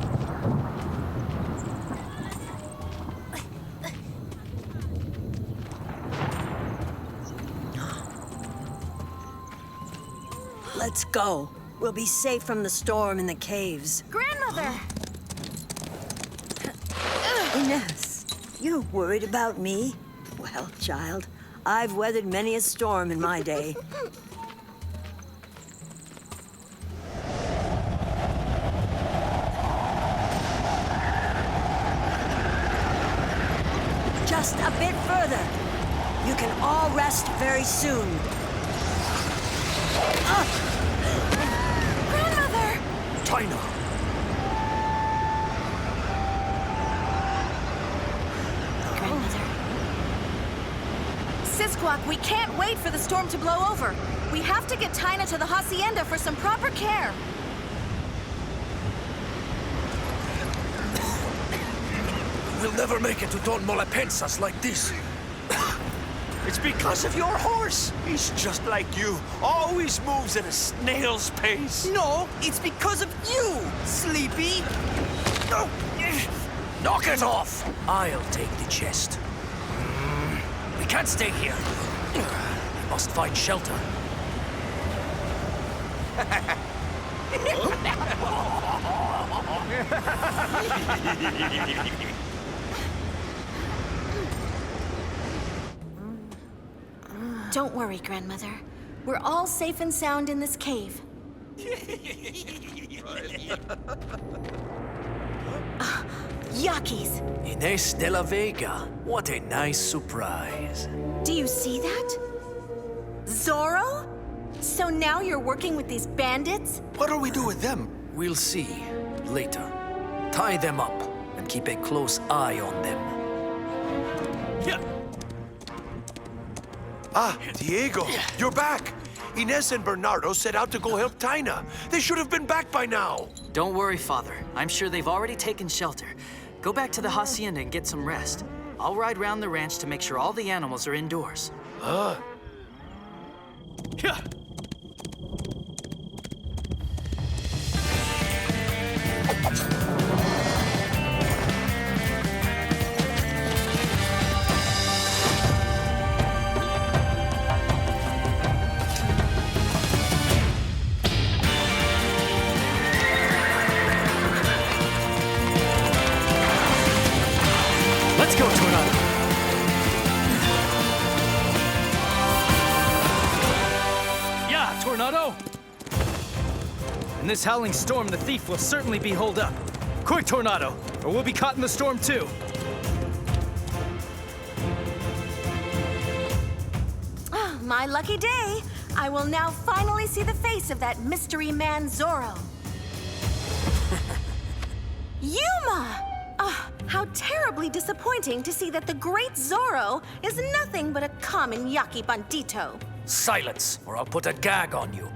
Let's go. We'll be safe from the storm in the caves. Grandmother! Ines, you're worried about me? Well, child, I've weathered many a storm in my day. Just a bit further. You can all rest very soon. Grandmother! Tina! Sisquak, we can't wait for the storm to blow over. We have to get Tina to the hacienda for some proper care. We'll never make it to Don Malapensas like this. It's because of your horse. He's just like you. Always moves at a snail's pace. No, it's because of you, Sleepy. No! Knock it off! I'll take the chest. We can't stay here. We must find shelter. Don't worry, Grandmother. We're all safe and sound in this cave. Yaki's. Ines de la Vega. What a nice surprise. Do you see that? Zorro? So now you're working with these bandits? What'll we do with them? We'll see. Later. Tie them up and keep a close eye on them. Yeah. Ah, Diego, you're back. Ines and Bernardo set out to go help Tina. They should have been back by now. Don't worry, Father. I'm sure they've already taken shelter. Go back to the hacienda and get some rest. I'll ride round the ranch to make sure all the animals are indoors. Huh? Yeah. Let's go, Tornado! Yeah, Tornado! In this howling storm, the thief will certainly be holed up. Quick, Tornado, or we'll be caught in the storm too. My lucky day. I will now finally see the face of that mystery man Zorro. Yuma! How terribly disappointing to see that the great Zorro is nothing but a common Yaki bandito. Silence, or I'll put a gag on you.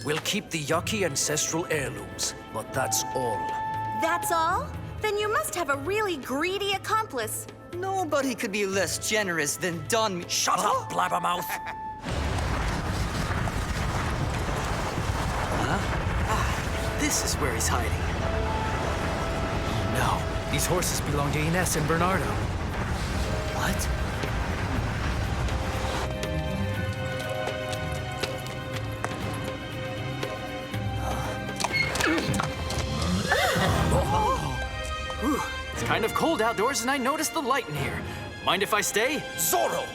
We'll keep the Yaki ancestral heirlooms, but that's all. That's all? Then you must have a really greedy accomplice. Nobody could be less generous than Don... Shut up, blabbermouth! This is where he's hiding. No, these horses belong to Ines and Bernardo. What? It's kind of cold outdoors and I noticed the light in here. Mind if I stay? Zorro!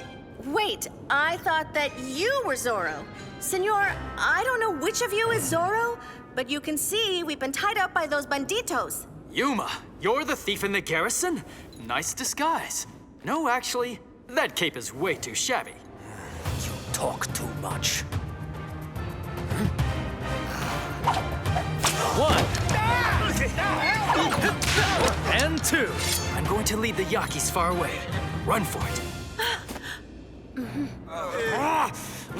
Wait, I thought that you were Zorro. Senor, I don't know which of you is Zorro, but you can see we've been tied up by those banditos. Yuma, you're the thief in the garrison? Nice disguise. No, actually, that cape is way too shabby. You talk too much. One. And two. I'm going to lead the Yakis far away. Run for it.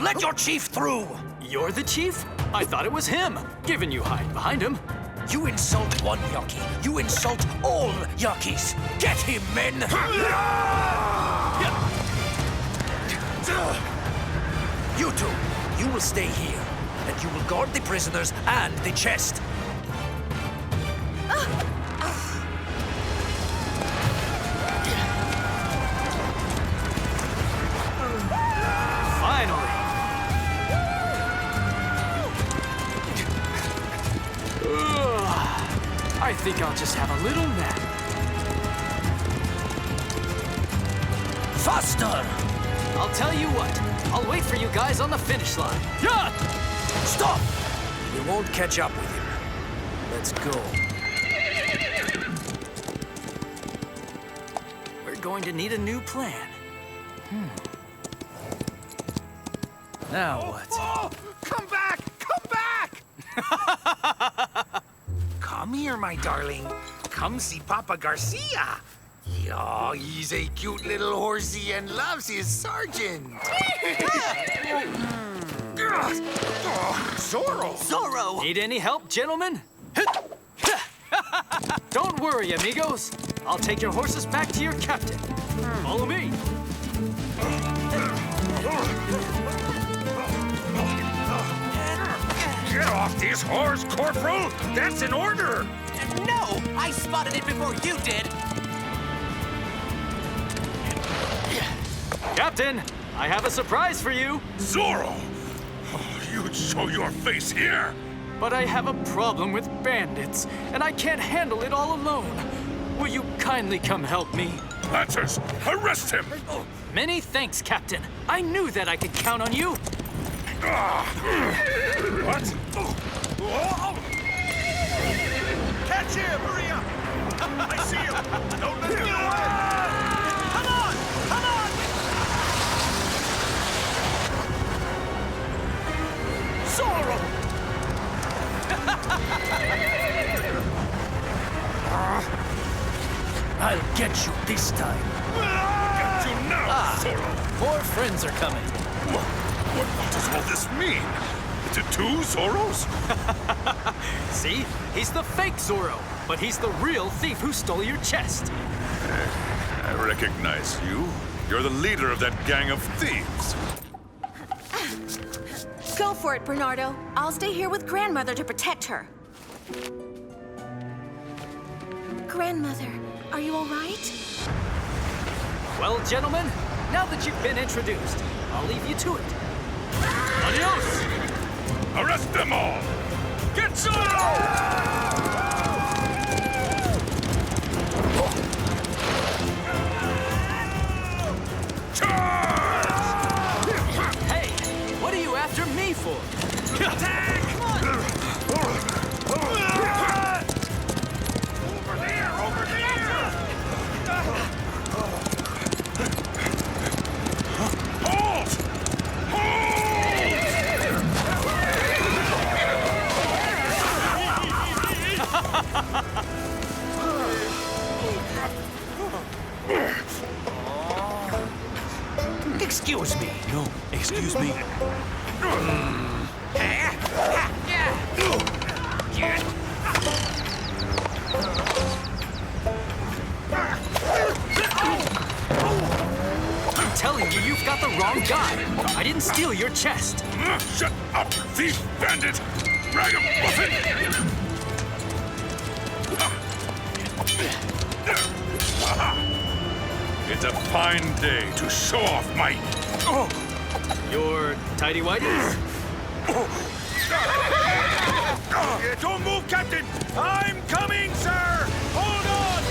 Let your chief through! You're the chief? I thought it was him, given you hide behind him. You insult one Yaki, you insult all Yakis! Get him, men! You two, you will stay here, and you will guard the prisoners and the chest. Finally! I think I'll just have a little nap. Faster! I'll tell you what. I'll wait for you guys on the finish line. Yeah! Stop! We won't catch up with him. Let's go. We're going to need a new plan. Now what? Oh, come back! Come back! Come here, my darling. Come see Papa Garcia. Oh, he's a cute little horsey and loves his sergeant. Zorro! Zorro! Need any help, gentlemen? Don't worry, amigos. I'll take your horses back to your captain. Follow me. Get off this horse, Corporal! That's an order! No! I spotted it before you did! Captain, I have a surprise for you. Zorro! Oh, you'd show your face here! But I have a problem with bandits, and I can't handle it all alone. Will you kindly come help me? Lancers, arrest him! Many thanks, Captain. I knew that I could count on you. What? Catch him! Hurry up! I see him! Don't let him get away! Come on! Come on! Zorro! I'll get you this time. Get you now, Zorro! More friends are coming. What does all this mean? To two Zorros? See? He's the fake Zorro, but he's the real thief who stole your chest. I recognize you. You're the leader of that gang of thieves. Go for it, Bernardo. I'll stay here with Grandmother to protect her. Grandmother, are you all right? Well, gentlemen, now that you've been introduced, I'll leave you to it. Adios! Arrest them all! Get Zorro! Hey, what are you after me for? Attack! Over there! Over there! Halt! Excuse me. No, excuse me. I'm telling you, you've got the wrong guy. I didn't steal your chest. Shut up, thief bandit! Ragamuffin! It's a fine day to show off my... Your tighty-whities? Don't move, Captain! I'm coming, sir! Hold on!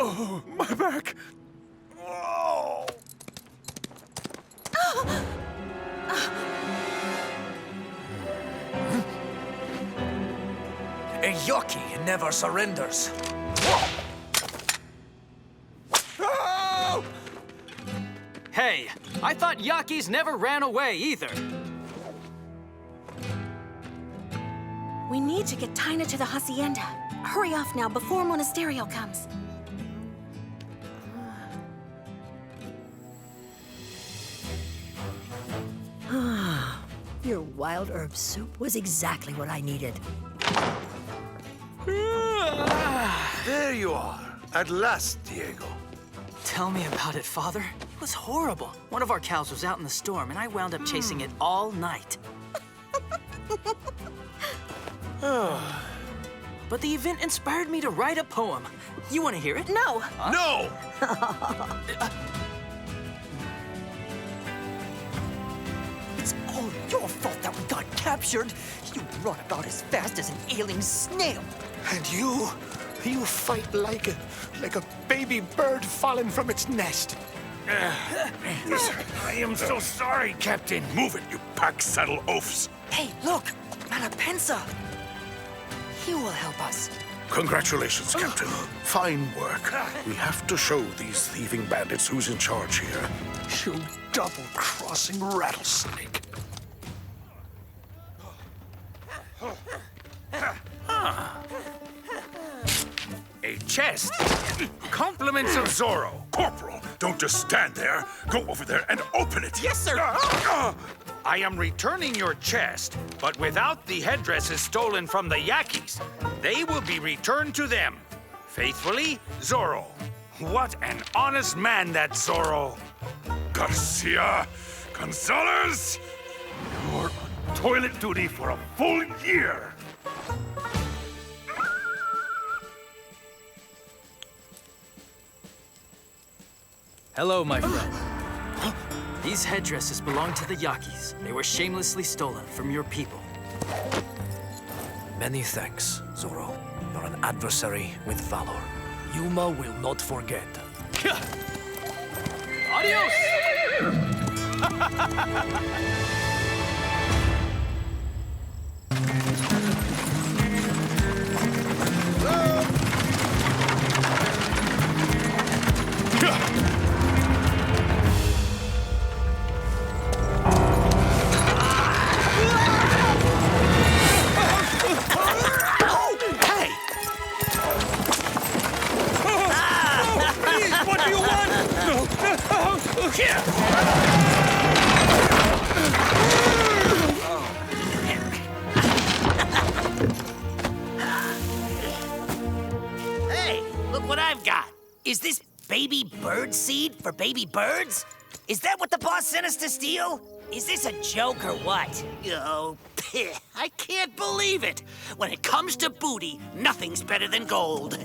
Oh, my back. Oh. A Yaki never surrenders. Oh! Hey, I thought Yakis never ran away either. We need to get Tina to the hacienda. Hurry off now before Monasterio comes. Your wild herb soup was exactly what I needed. There you are. At last, Diego. Tell me about it, Father. It was horrible. One of our cows was out in the storm, and I wound up chasing it all night. But the event inspired me to write a poem. You want to hear it? No. Huh? No! It's all your fault that we got captured. You run about as fast as an ailing snail. And you fight like a baby bird fallen from its nest. I am so sorry, Captain. Move it, you pack-saddle oafs. Hey, look! Malapensa! He will help us. Congratulations, Captain. Fine work. We have to show these thieving bandits who's in charge here. You double-crossing rattlesnake. A chest. Compliments of Zorro. Corporal, don't just stand there. Go over there and open it. Yes, sir. I am returning your chest, but without the headdresses stolen from the Yakis. They will be returned to them. Faithfully, Zorro. What an honest man that Zorro. Garcia, Gonzalez, you're on toilet duty for a full year. Hello, my friend. These headdresses belong to the Yakis. They were shamelessly stolen from your people. Many thanks, Zorro. You're an adversary with valor. Yuma will not forget. Adios! Hey, look what I've got. Is this baby bird seed for baby birds? Is that what the boss sent us to steal? Is this a joke or what? Oh, I can't believe it. When it comes to booty, nothing's better than gold.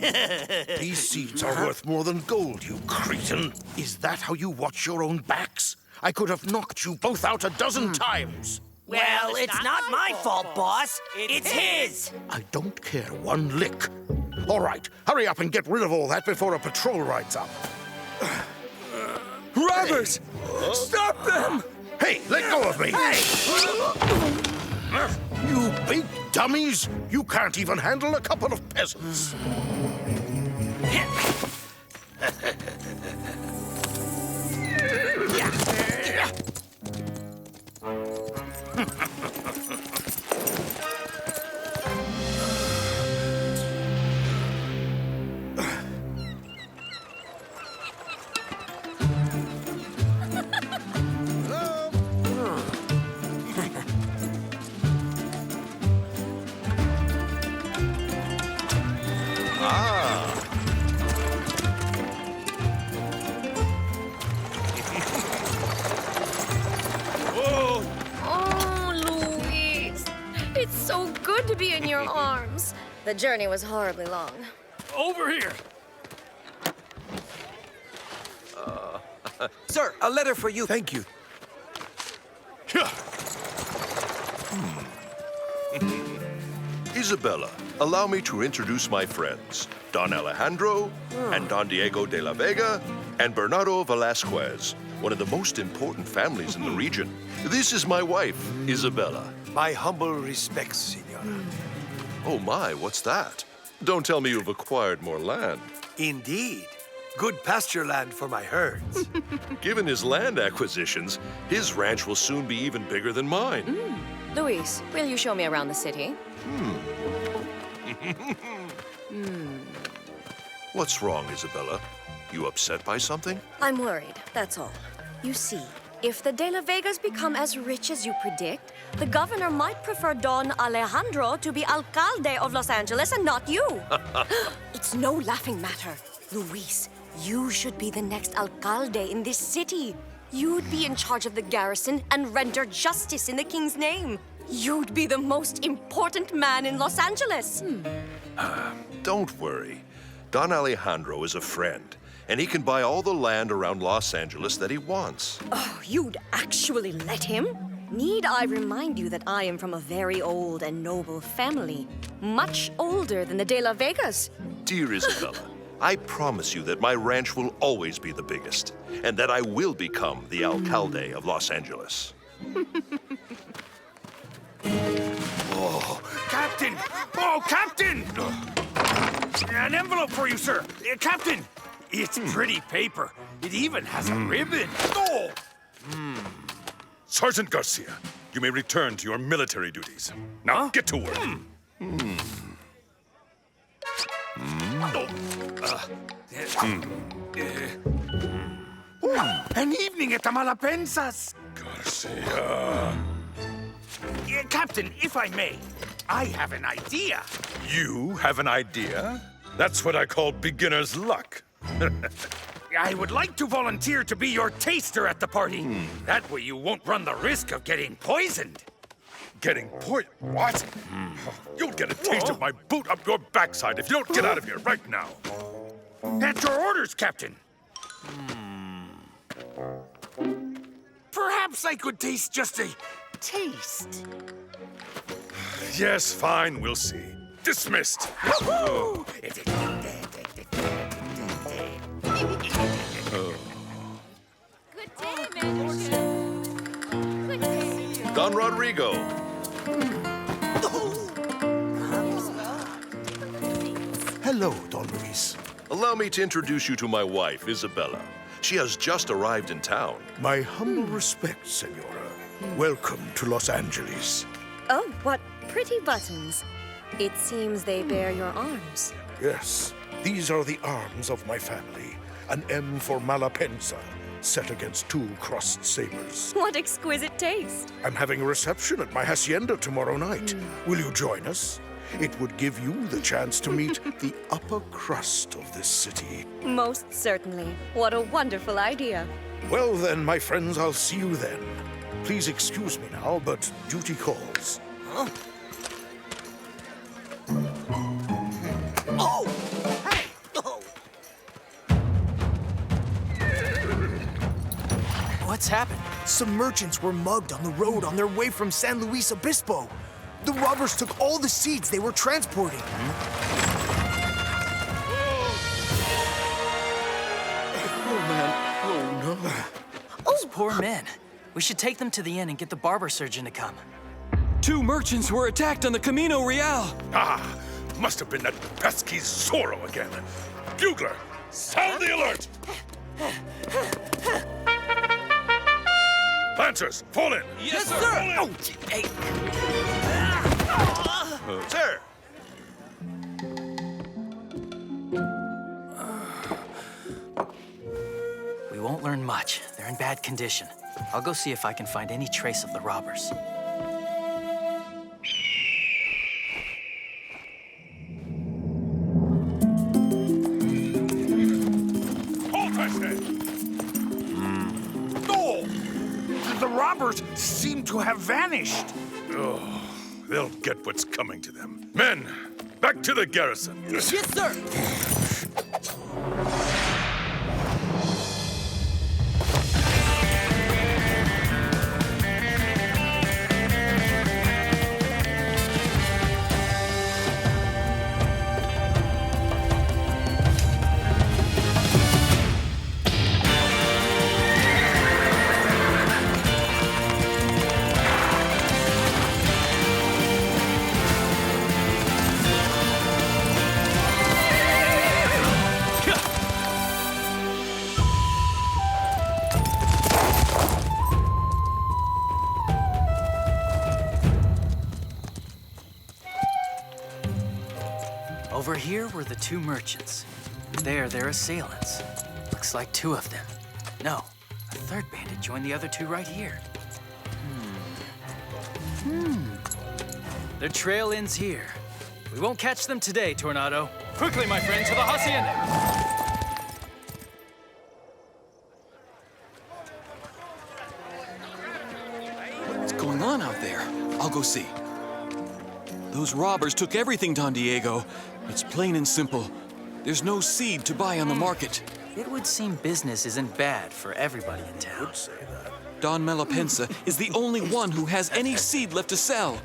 These seeds are worth more than gold, you cretin. Is that how you watch your own backs? I could have knocked you both out a dozen times. Well, it's not my fault, boss. It's his. I don't care one lick. All right, hurry up and get rid of all that before a patrol rides up. Robbers! Stop them! Hey, let go of me! Hey! You big dummies! You can't even handle a couple of peasants. To be in your arms. The journey was horribly long. Over here! Sir, a letter for you. Thank you. Isabella, allow me to introduce my friends, Don Alejandro and Don Diego de la Vega and Bernardo Velasquez, one of the most important families in the region. This is my wife, Isabella. My humble respects, Senora. Oh my, what's that? Don't tell me you've acquired more land. Indeed. Good pasture land for my herds. Given his land acquisitions, his ranch will soon be even bigger than mine. Luis, will you show me around the city? What's wrong, Isabella? You upset by something? I'm worried, that's all. You see, if the De La Vegas become as rich as you predict, the governor might prefer Don Alejandro to be alcalde of Los Angeles and not you. It's no laughing matter. Luis, you should be the next alcalde in this city. You'd be in charge of the garrison and render justice in the king's name. You'd be the most important man in Los Angeles. Don't worry. Don Alejandro is a friend, and he can buy all the land around Los Angeles that he wants. Oh, you'd actually let him? Need I remind you that I am from a very old and noble family, much older than the De La Vegas? Dear Isabella, I promise you that my ranch will always be the biggest, and that I will become the alcalde of Los Angeles. Oh, Captain! Oh, Captain! An envelope for you, sir. Captain, it's pretty paper. It even has a ribbon. Oh! Sergeant Garcia, you may return to your military duties. Now get to work. An evening at the Malapensas. Garcia. Captain, if I may, I have an idea. You have an idea? That's what I call beginner's luck. I would like to volunteer to be your taster at the party. That way you won't run the risk of getting poisoned. Getting poisoned? What? You'll get a taste of my boot up your backside if you don't get out of here right now. At your orders, Captain. Perhaps I could taste just a taste. Yes, fine, we'll see. Dismissed. Don Rodrigo. Hello, Don Luis. Allow me to introduce you to my wife, Isabella. She has just arrived in town. My humble respects, Senora. Welcome to Los Angeles. Oh, what pretty buttons. It seems they bear your arms. Yes, these are the arms of my family. An M for Malapensa, set against 2 crossed sabers. What exquisite taste. I'm having a reception at my hacienda tomorrow night. Will you join us? It would give you the chance to meet the upper crust of this city. Most certainly. What a wonderful idea. Well then, my friends, I'll see you then. Please excuse me now, but duty calls. Huh? Oh! Hey! Oh! What's happened? Some merchants were mugged on the road on their way from San Luis Obispo. The robbers took all the seeds they were transporting. Oh, man. Oh, no. Those poor men. We should take them to the inn and get the barber surgeon to come. 2 merchants were attacked on the Camino Real. Ah, must have been that pesky Zorro again. Bugler, sound the alert! Lancers, fall in! Yes, sir! Fall in. Oh, hey. Sir! We won't learn much. They're in bad condition. I'll go see if I can find any trace of the robbers. Oh! The robbers seem to have vanished. Oh, they'll get what's coming to them. Men, back to the garrison. Yes, sir! Over here were the two merchants. There, their assailants. Looks like two of them. No, a third bandit joined the other two right here. Their trail ends here. We won't catch them today, Tornado. Quickly, my friend, to the hacienda! What's going on out there? I'll go see. Those robbers took everything, Don Diego. It's plain and simple. There's no seed to buy on the market. It would seem business isn't bad for everybody in town. Don Malapensa is the only one who has any seed left to sell.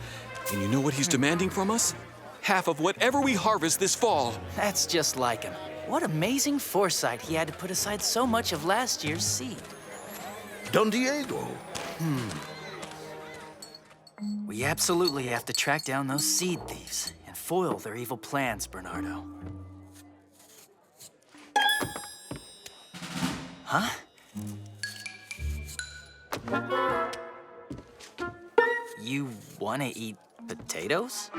And you know what he's demanding from us? Half of whatever we harvest this fall. That's just like him. What amazing foresight he had to put aside so much of last year's seed. Don Diego. We absolutely have to track down those seed thieves and foil their evil plans, Bernardo. Huh? You want to eat potatoes?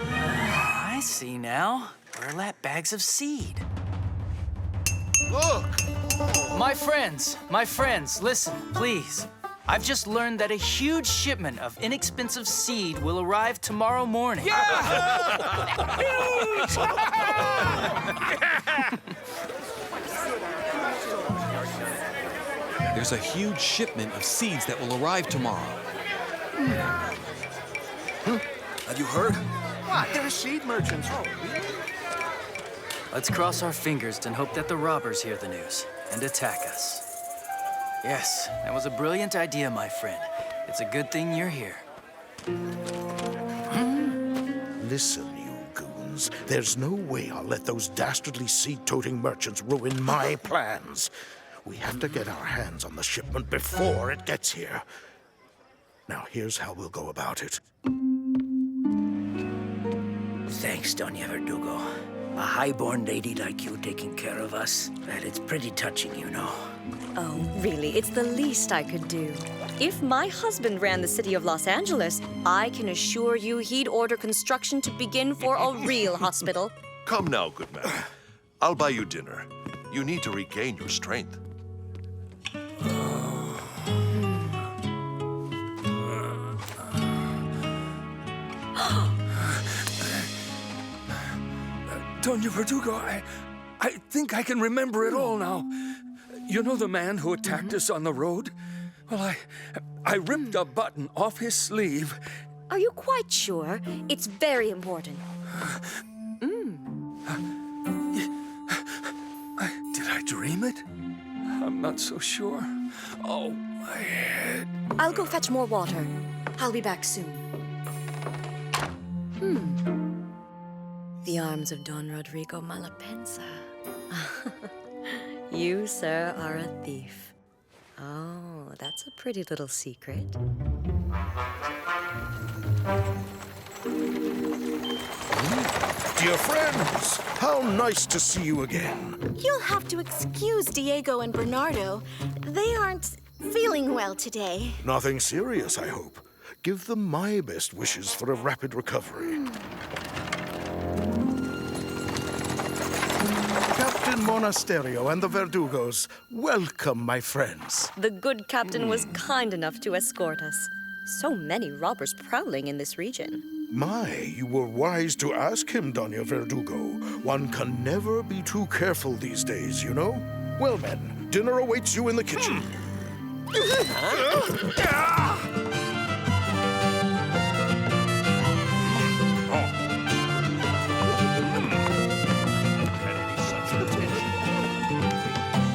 I see now. Burlap bags of seed. Look! My friends, listen, please. I've just learned that a huge shipment of inexpensive seed will arrive tomorrow morning. There's a huge shipment of seeds that will arrive tomorrow. Have you heard? What? There are seed merchants. Oh, really? Let's cross our fingers and hope that the robbers hear the news and attack us. Yes, that was a brilliant idea, my friend. It's a good thing you're here. Listen, you goons. There's no way I'll let those dastardly seed-toting merchants ruin my plans. We have to get our hands on the shipment before it gets here. Now, here's how we'll go about it. Thanks, Doña Verdugo. A high-born lady like you taking care of us. Well, it's pretty touching, you know. Oh, really? It's the least I could do. If my husband ran the city of Los Angeles, I can assure you he'd order construction to begin for a real hospital. Come now, good man. I'll buy you dinner. You need to regain your strength. Doña Verdugo, I think I can remember it all now. You know the man who attacked us on the road? Well, I ripped a button off his sleeve. Are you quite sure? It's very important. Did I dream it? I'm not so sure. Oh, my head. I'll go fetch more water. I'll be back soon. The arms of Don Rodrigo Malapensa. You, sir, are a thief. Oh, that's a pretty little secret. Dear friends, how nice to see you again. You'll have to excuse Diego and Bernardo. They aren't feeling well today. Nothing serious, I hope. Give them my best wishes for a rapid recovery. Captain Monasterio and the Verdugos, welcome, my friends. The good captain was kind enough to escort us. So many robbers prowling in this region. My, you were wise to ask him, Doña Verdugo. One can never be too careful these days, you know? Well, men, dinner awaits you in the kitchen.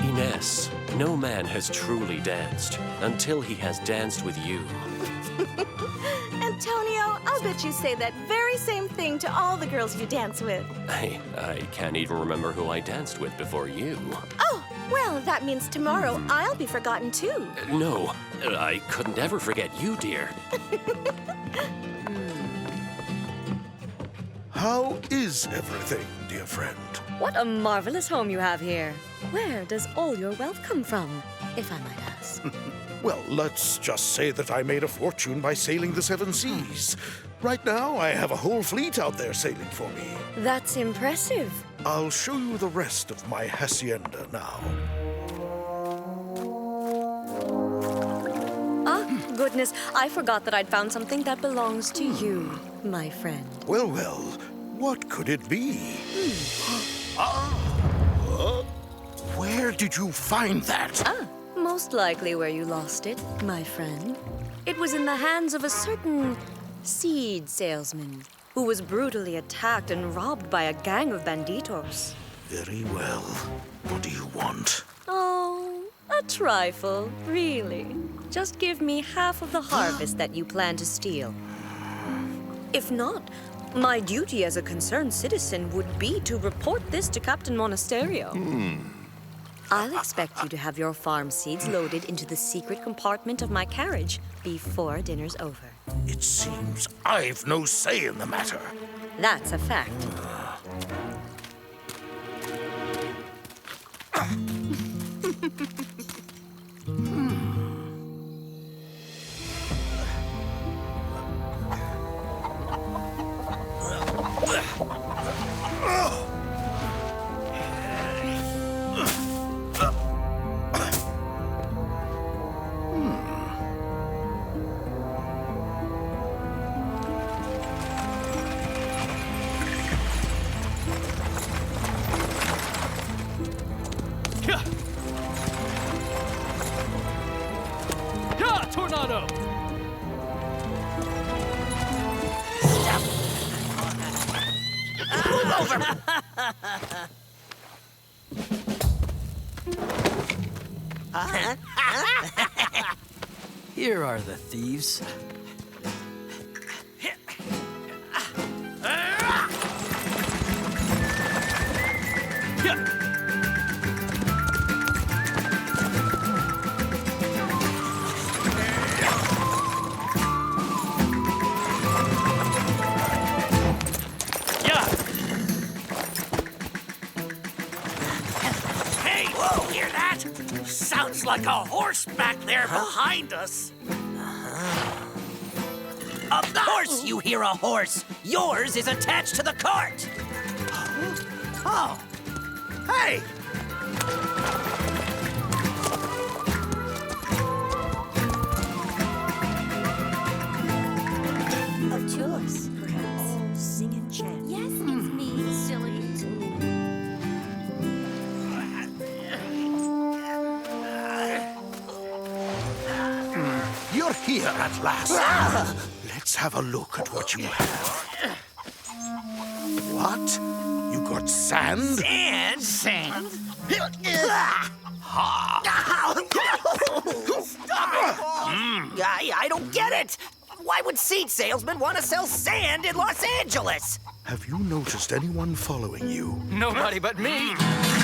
Ines, no man has truly danced until he has danced with you. Antonio, I'll bet you say that very same thing to all the girls you dance with. I can't even remember who I danced with before you. Oh, well, that means tomorrow I'll be forgotten too. No, I couldn't ever forget you, dear. How is everything, dear friend? What a marvelous home you have here. Where does all your wealth come from, if I might ask? Well, let's just say that I made a fortune by sailing the seven seas. Right now, I have a whole fleet out there sailing for me. That's impressive. I'll show you the rest of my hacienda now. Ah, goodness, I forgot that I'd found something that belongs to you, my friend. Well, what could it be? Where did you find that? Most likely where you lost it, my friend. It was in the hands of a certain seed salesman who was brutally attacked and robbed by a gang of banditos. Very well. What do you want? Oh, a trifle, really. Just give me half of the harvest that you plan to steal. If not, my duty as a concerned citizen would be to report this to Captain Monasterio. I'll expect you to have your farm seeds loaded into the secret compartment of my carriage before dinner's over. It seems I've no say in the matter. That's a fact. Tornado! Move over! Here are the thieves. Sounds like a horse back there behind us. Of course you hear a horse. Yours is attached to the cart. Oh. Hey! Of yours, perhaps. Sing and chant. Yes, it's me, silly. You're here at last. Let's have a look at what you have. What? You got sand? Sand? Sand? I don't get it. Why would seed salesmen want to sell sand in Los Angeles? Have you noticed anyone following you? Nobody but me.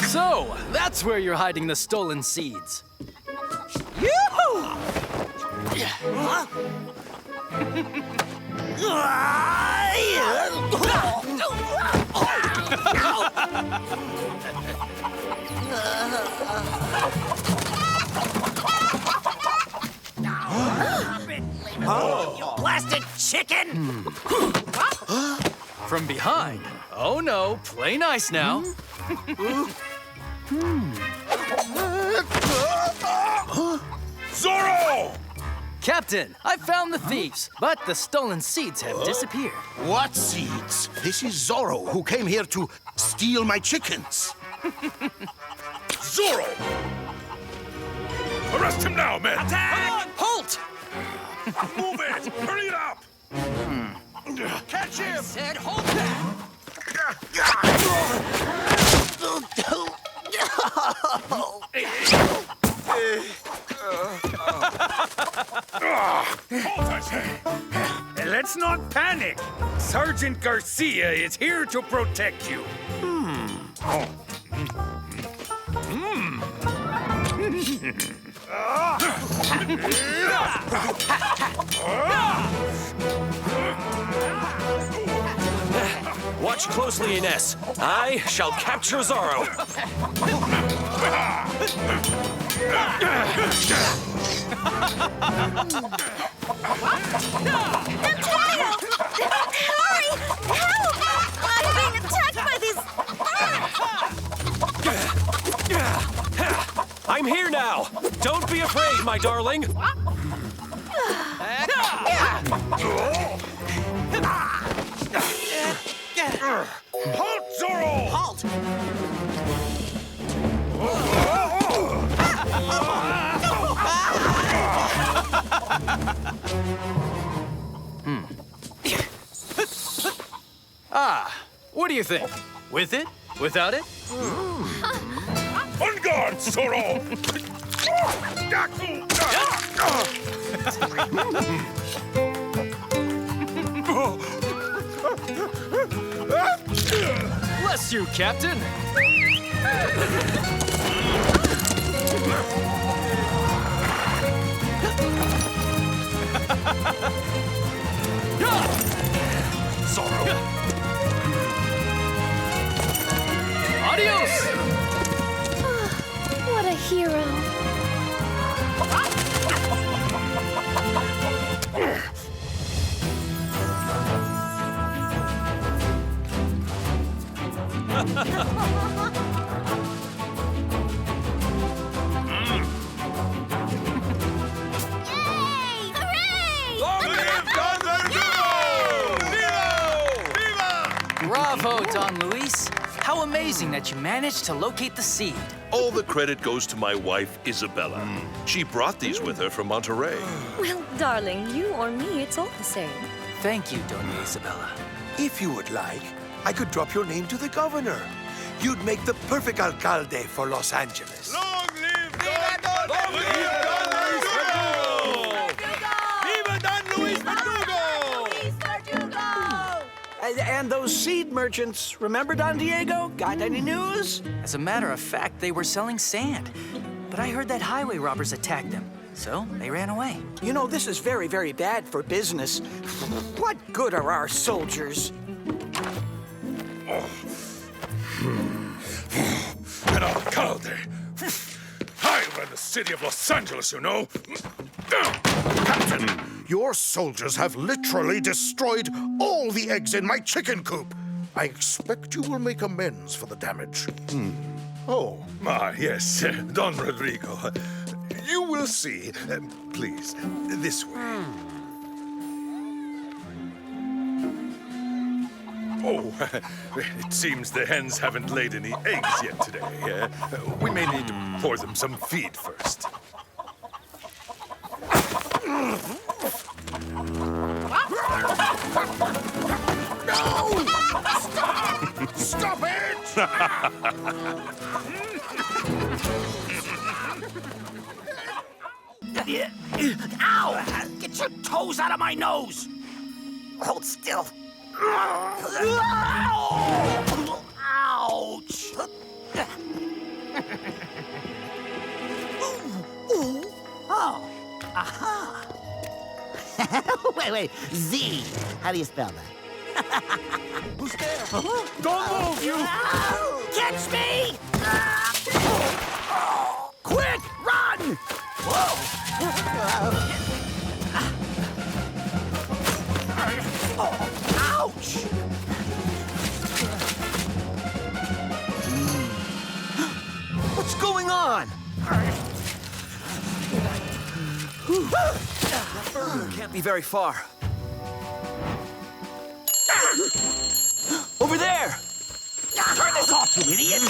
So, that's where you're hiding the stolen seeds. Yoo-hoo! Huh? You blasted chicken! From behind. Oh no, play nice now. Zorro! Captain, I found the thieves, but the stolen seeds have disappeared. What seeds? This is Zorro, who came here to steal my chickens. Zorro! Arrest him now, men! Attack! Halt! Move it! Hurry it up! Catch him! I said hold that! Let's not panic. Sergeant Garcia is here to protect you. Watch closely, Ines. I shall capture Zorro. Antonio! be afraid, my darling. Halt, Zorro! Halt! What do you think? With it? Without it? On guard, Zorro! Bless you, Captain. Zorro! Adios! What a hero. Bravo, Don Luis. How amazing that you managed to locate the seed. All the credit goes to my wife, Isabella. She brought these with her from Monterey. Well, darling, you or me, it's all the same. Thank you, Doña Isabella. If you would like, I could drop your name to the governor. You'd make the perfect alcalde for Los Angeles. Long live Don! Long live Don Luis Verdugo! Viva Don Luis Verdugo! And those seed merchants, remember Don Diego? Got any news? As a matter of fact, they were selling sand. But I heard that highway robbers attacked them, so they ran away. You know, this is very, very bad for business. What good are our soldiers? An alcalde! I ran the city of Los Angeles, you know! Captain, your soldiers have literally destroyed all the eggs in my chicken coop. I expect you will make amends for the damage. Oh, yes, Don Rodrigo. You will see. Please, this way. Oh, it seems the hens haven't laid any eggs yet today. We may need to pour them some feed first. No! Stop! Stop it! Ow! Get your toes out of my nose! Hold still. Ouch! Oh, aha! wait, Z. How do you spell that? Who's there? Don't move, you! Catch me! Quick, run! Ouch! What's going on? That burglar can't be very far. Over there! Turn this off, you idiot!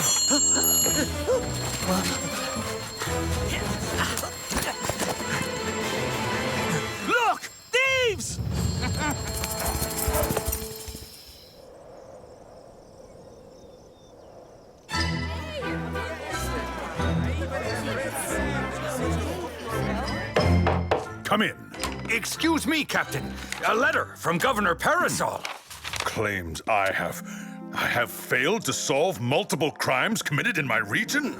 Look! Thieves! Come in. Excuse me, Captain. A letter from Governor Parasol. Claims I have failed to solve multiple crimes committed in my region?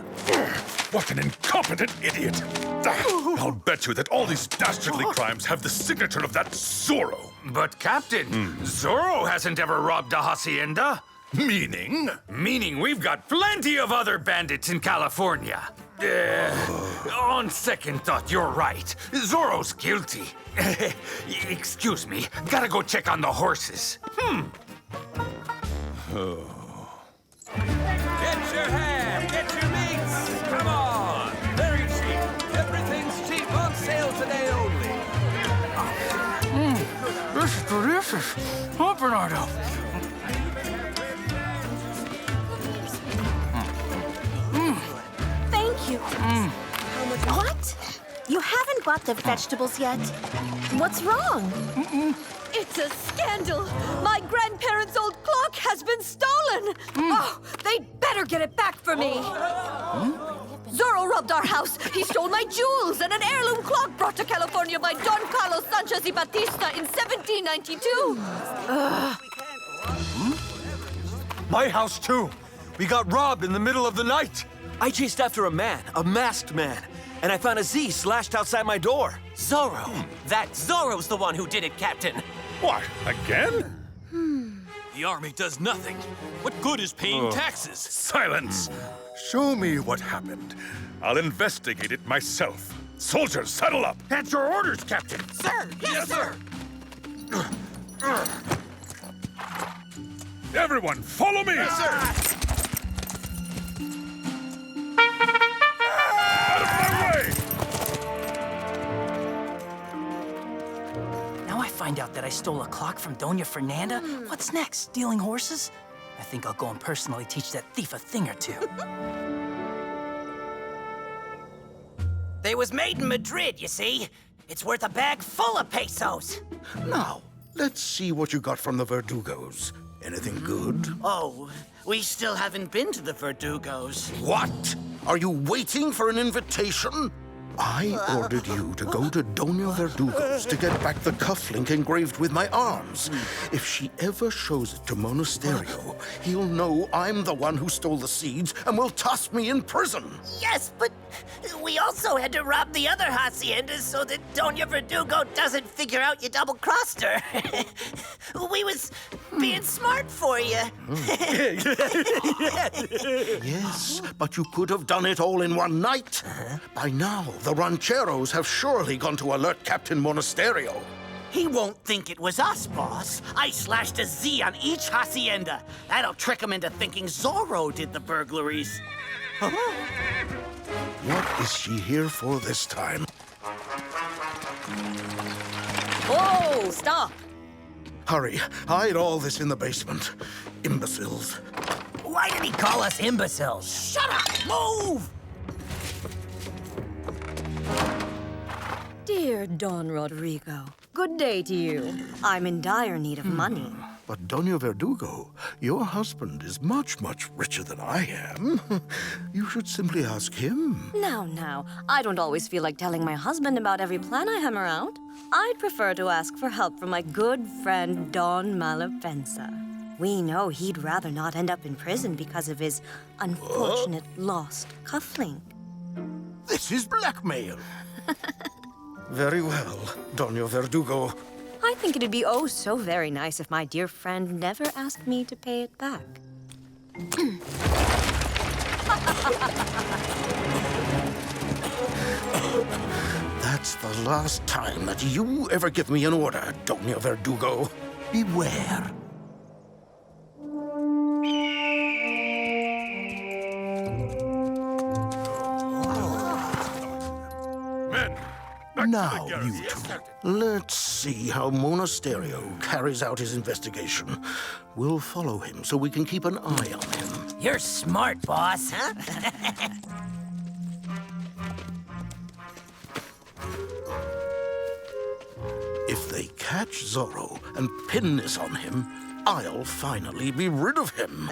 What an incompetent idiot! I'll bet you that all these dastardly crimes have the signature of that Zorro. But, Captain, Zorro hasn't ever robbed a hacienda. Meaning? Meaning we've got plenty of other bandits in California. On second thought, you're right. Zorro's guilty. Excuse me, gotta go check on the horses. Get your ham, get your meats. Come on. Very cheap. Everything's delicious. Oh, Bernardo. Thank you. What? You haven't bought the vegetables yet? What's wrong? It's a scandal! My grandparents' old clock has been stolen! Oh, they'd better get it back for me! Zorro robbed our house. He stole my jewels and an heirloom clock brought to California by Don Carlos Sanchez y Batista in 1792. My house, too. We got robbed in the middle of the night. I chased after a masked man, and I found a Z slashed outside my door. Zorro! That Zorro's the one who did it, Captain! What, again? The army does nothing. What good is paying taxes? Silence! Show me what happened. I'll investigate it myself. Soldiers, saddle up! That's your orders, Captain! Sir! Yes, sir! Everyone, follow me! Yes, sir! Out of my way! Now I find out that I stole a clock from Doña Fernanda. What's next? Stealing horses? I think I'll go and personally teach that thief a thing or two. They was made in Madrid, you see. It's worth a bag full of pesos. Now, let's see what you got from the Verdugos. Anything good? Oh, we still haven't been to the Verdugos. What? Are you waiting for an invitation? I ordered you to go to Doña Verdugo's to get back the cufflink engraved with my arms. If she ever shows it to Monasterio, he'll know I'm the one who stole the seeds and will toss me in prison. Yes, but we also had to rob the other haciendas so that Doña Verdugo doesn't figure out you double-crossed her. We was being smart for you. Yes, but you could have done it all in one night. By now, the rancheros have surely gone to alert Captain Monasterio. He won't think it was us, boss. I slashed a Z on each hacienda. That'll trick him into thinking Zorro did the burglaries. What is she here for this time? Whoa, stop! Hurry, hide all this in the basement. Imbeciles. Why did he call us imbeciles? Shut up! Move! Dear Don Rodrigo, good day to you. I'm in dire need of money. But Doña Verdugo, your husband is much, much richer than I am. You should simply ask him. Now, I don't always feel like telling my husband about every plan I hammer out. I'd prefer to ask for help from my good friend Don Malapensa. We know he'd rather not end up in prison because of his unfortunate lost cufflink. This is blackmail. Very well, Doña Verdugo. I think it'd be oh so very nice if my dear friend never asked me to pay it back. That's the last time that you ever give me an order, Doña Verdugo. Beware. Men, Now, you two, let's see how Monasterio carries out his investigation. We'll follow him so we can keep an eye on him. You're smart, boss, huh? If they catch Zorro and pin this on him, I'll finally be rid of him.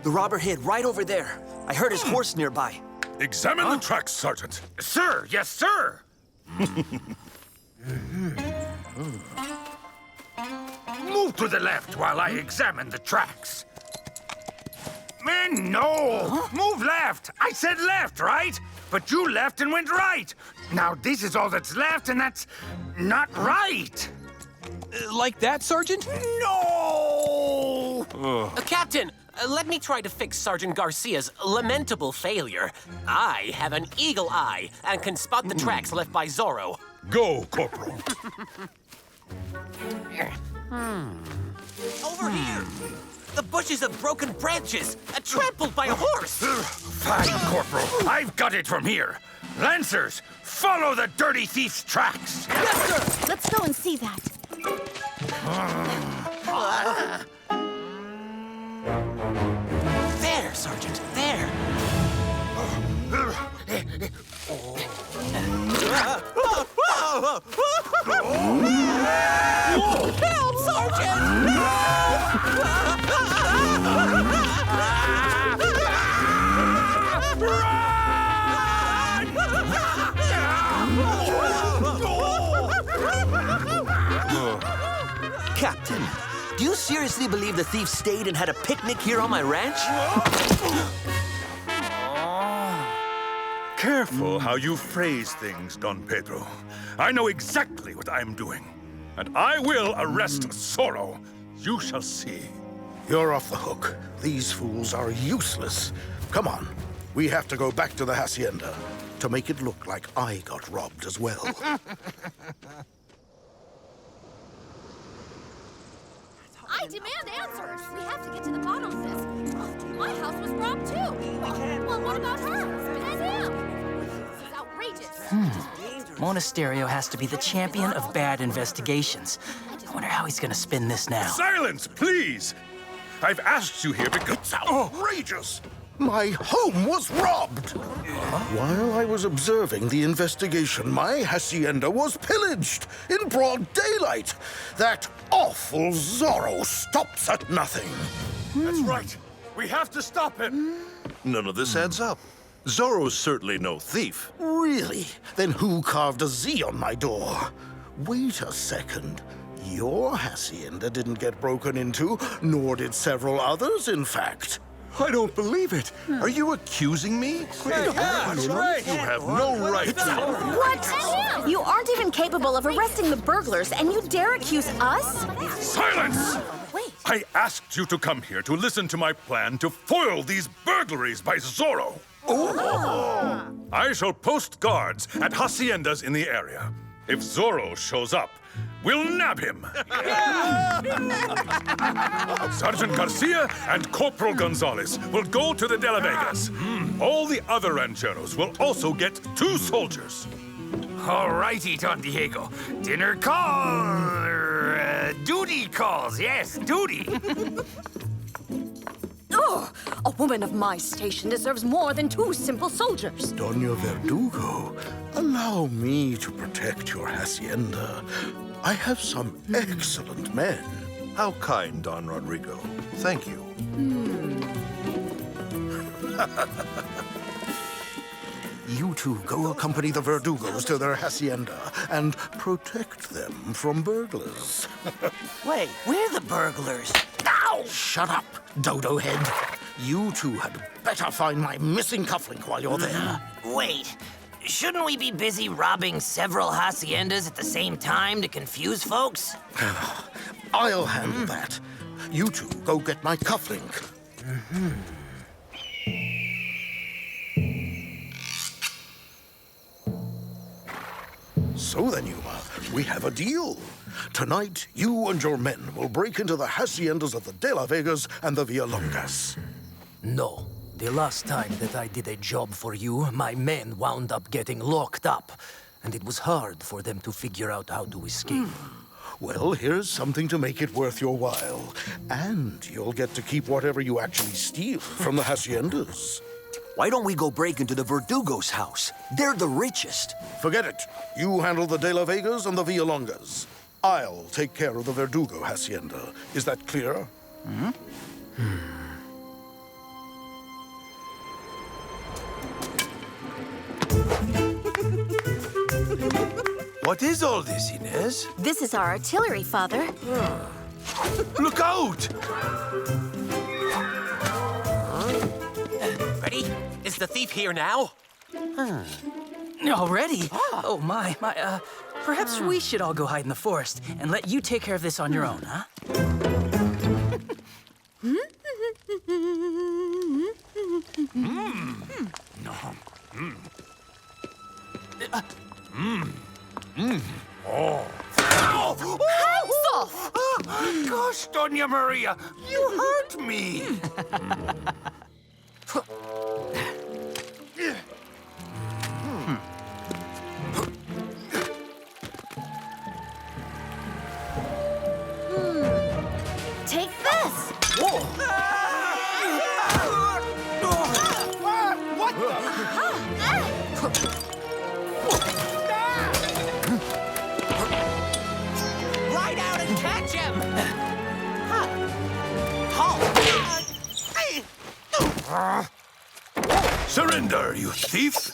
The robber hid right over there. I heard his horse nearby. Examine the tracks, Sergeant. Sir, yes, sir! Move to the left while I examine the tracks. Man, no! Move left! I said left, right? But you left and went right. Now this is all that's left, and that's not right. Like that, Sergeant? No! Captain, let me try to fix Sergeant Garcia's lamentable failure. I have an eagle eye and can spot the tracks left by Zorro. Go, Corporal. Over here! The bushes of broken branches, trampled by a horse! Fine, Corporal. I've got it from here. Lancers, follow the dirty thief's tracks! Yes, sir! Let's go and see that. There, Sergeant, there. Help, Sergeant! Captain, do you seriously believe the thief stayed and had a picnic here on my ranch? Careful how you phrase things, Don Pedro. I know exactly what I'm doing. And I will arrest Zorro. You shall see. You're off the hook. These fools are useless. Come on. We have to go back to the hacienda to make it look like I got robbed as well. I demand answers. We have to get to the bottom of this. My house was robbed too. Well, what about her? And him? This is outrageous. Monasterio has to be the champion of bad investigations. I wonder how he's gonna spin this now. Silence, please! I've asked you here because... It's outrageous! My home was robbed! While I was observing the investigation, my hacienda was pillaged in broad daylight. That awful Zorro stops at nothing. That's right. We have to stop him. None of this adds up. Zorro's certainly no thief. Really? Then who carved a Z on my door? Wait a second. Your hacienda didn't get broken into, nor did several others, in fact. I don't believe it. Are you accusing me? That's right. You have no right to... What? You aren't even capable of arresting the burglars, and you dare accuse us? Silence! Wait. I asked you to come here to listen to my plan to foil these burglaries by Zorro. I shall post guards at haciendas in the area. If Zorro shows up, we'll nab him. Sergeant Garcia and Corporal Gonzalez will go to the De La Vegas. All the other rancheros will also get 2 soldiers. All righty, Don Diego. Dinner call, duty calls. Yes, duty. Oh, a woman of my station deserves more than 2 simple soldiers. Doña Verdugo, allow me to protect your hacienda. I have some excellent men. How kind, Don Rodrigo. Thank you. You two go accompany the Verdugos to their hacienda and protect them from burglars. Wait, we're the burglars. Ow! Shut up, dodo head. You two had better find my missing cufflink while you're there. Wait, shouldn't we be busy robbing several haciendas at the same time to confuse folks? I'll handle that. You two go get my cufflink. So then, Yuma, we have a deal. Tonight, you and your men will break into the haciendas of the De La Vegas and the Villalongas. No. The last time that I did a job for you, my men wound up getting locked up. And it was hard for them to figure out how to escape. Well, here's something to make it worth your while. And you'll get to keep whatever you actually steal from the haciendas. Why don't we go break into the Verdugo's house? They're the richest. Forget it. You handle the De La Vegas and the Villalongas. I'll take care of the Verdugo hacienda. Is that clear? What is all this, Ines? This is our artillery, Father. Look out! Ready? Is the thief here now? Already? Oh, my. Perhaps we should all go hide in the forest and let you take care of this on your own, huh? Hands off! Gosh, Doña Maria, you hurt me. What the? Ride out and catch him! Surrender, you thief!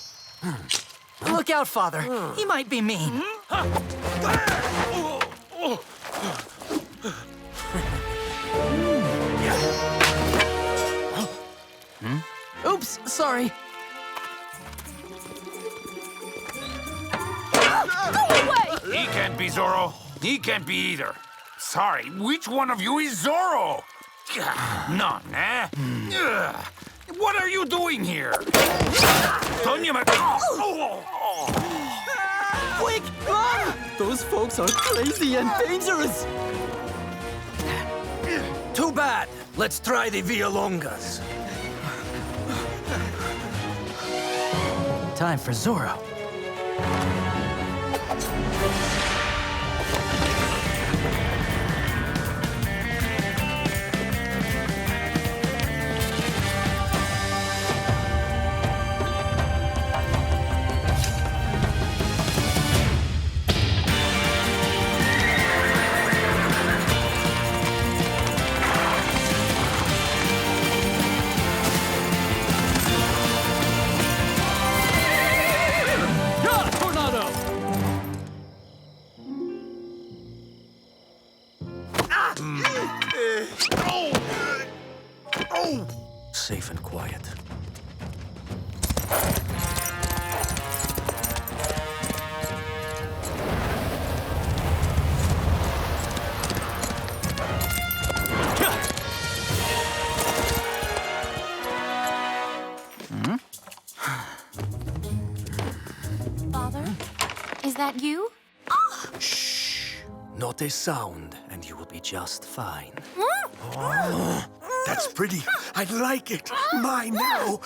Look out, Father. He might be mean. Oops, sorry. Go away! He can't be Zorro. He can't be either. Sorry, which one of you is Zorro? None, eh? What are you doing here? Quick, run! Those folks are crazy and dangerous. Too bad. Let's try the Villalongas. Time for Zorro. Safe and quiet. Father? Is that you? Shh! Not a sound, and you will be just fine. That's pretty. I like it. Mine now.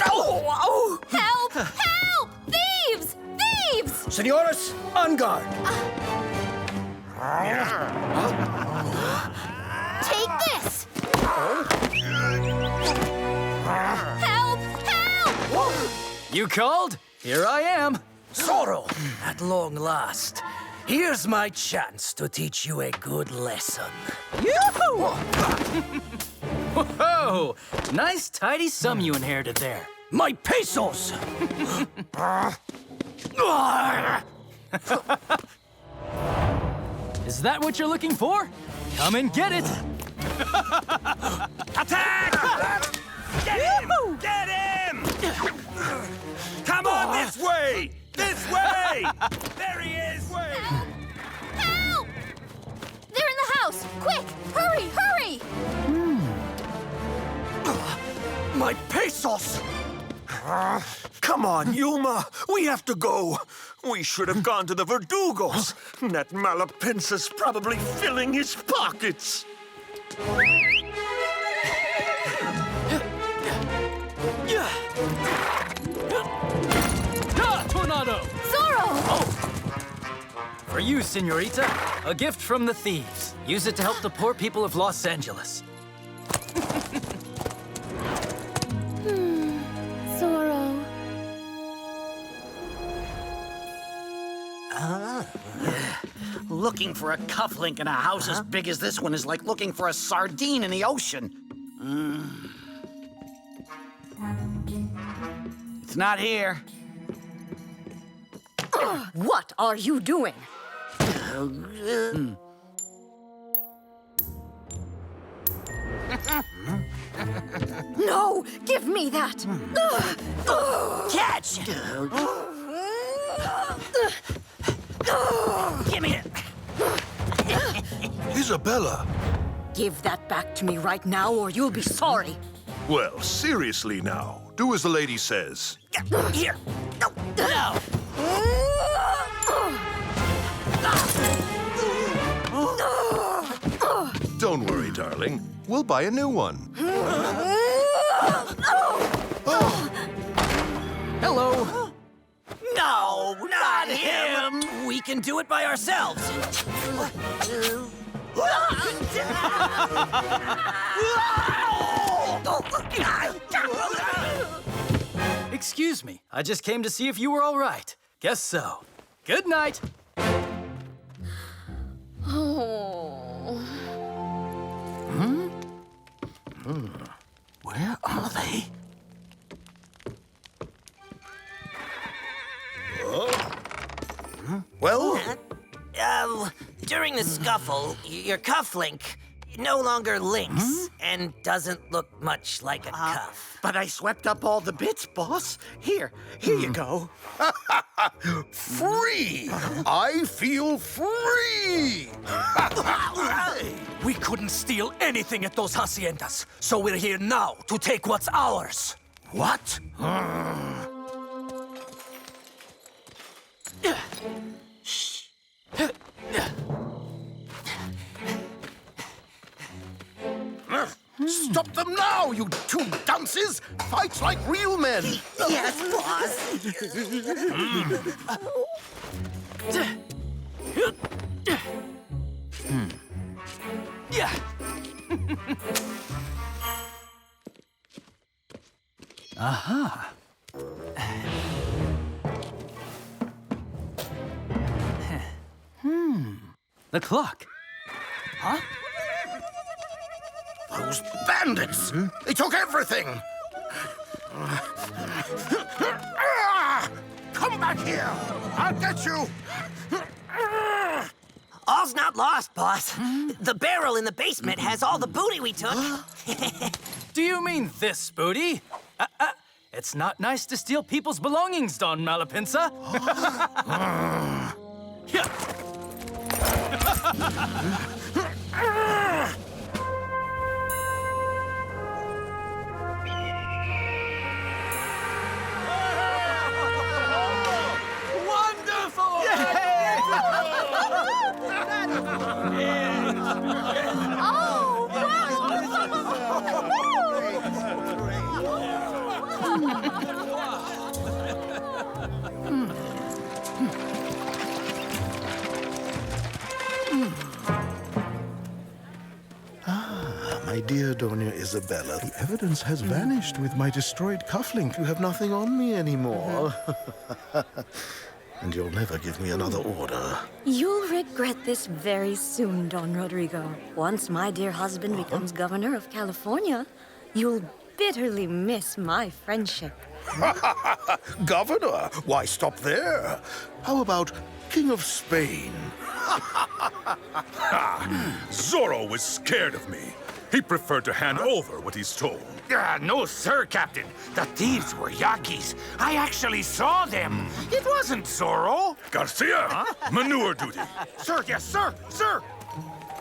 Help! Help! Thieves! Thieves! Senores, on guard. Take this! Help! Help! You called? Here I am. Zorro, at long last, here's my chance to teach you a good lesson. Yoo-hoo! Whoa! Nice tidy sum you inherited there. My pesos! Is that what you're looking for? Come and get it! Attack! Get him! Get him! Come on, this way! This way! There he is! Help! They're in the house! Quick! Hurry! Hurry! My pesos! Come on, Yuma. We have to go. We should have gone to the Verdugos. That Malapensa's probably filling his pockets. Tornado! Zorro! For you, senorita, a gift from the thieves. Use it to help the poor people of Los Angeles. Zorro. Looking for a cufflink in a house as big as this one is like looking for a sardine in the ocean. It's not here. What are you doing? No! Give me that! Catch! Give me it! Isabella! Give that back to me right now, or you'll be sorry. Well, seriously now. Do as the lady says. Here! No! Don't worry, darling. We'll buy a new one. Hello. No, not him! We can do it by ourselves. Excuse me, I just came to see if you were all right. Guess so. Good night. Where are they? Well? During the scuffle, your cufflink no longer links and doesn't look much like a cuff. But I swept up all the bits, boss. Here you go. Free! I feel free! We couldn't steal anything at those haciendas, so we're here now to take what's ours. What? Stop them now, you two dunces! Fight like real men! Yes, boss. Yeah. Aha. The clock. Huh? Those bandits! They took everything! Come back here! I'll get you! All's not lost, boss. The barrel in the basement has all the booty we took. Do you mean this booty? It's not nice to steal people's belongings, Don Malapinsa. Yeah. Wonderful! My dear Dona Isabella, the evidence has vanished with my destroyed cufflink. You have nothing on me anymore. And you'll never give me another order. You'll regret this very soon, Don Rodrigo. Once my dear husband becomes governor of California, you'll bitterly miss my friendship. Governor? Why stop there? How about King of Spain? Zorro was scared of me. He preferred to hand over what he stole. No, sir, Captain. The thieves were Yakis. I actually saw them. It wasn't Zorro. Garcia, manure duty. Sir, yes, sir, sir.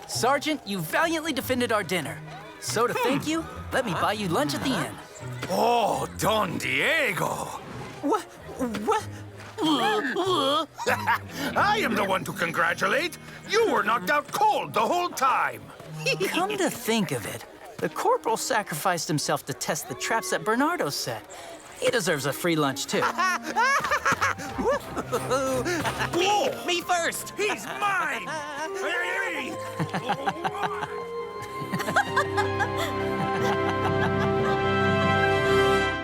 Sergeant, you valiantly defended our dinner. So to thank you, let me buy you lunch at the inn. Oh, Don Diego. What? I am the one to congratulate. You were knocked out cold the whole time. Come to think of it, the corporal sacrificed himself to test the traps that Bernardo set. He deserves a free lunch, too. Me first. He's mine. Hey.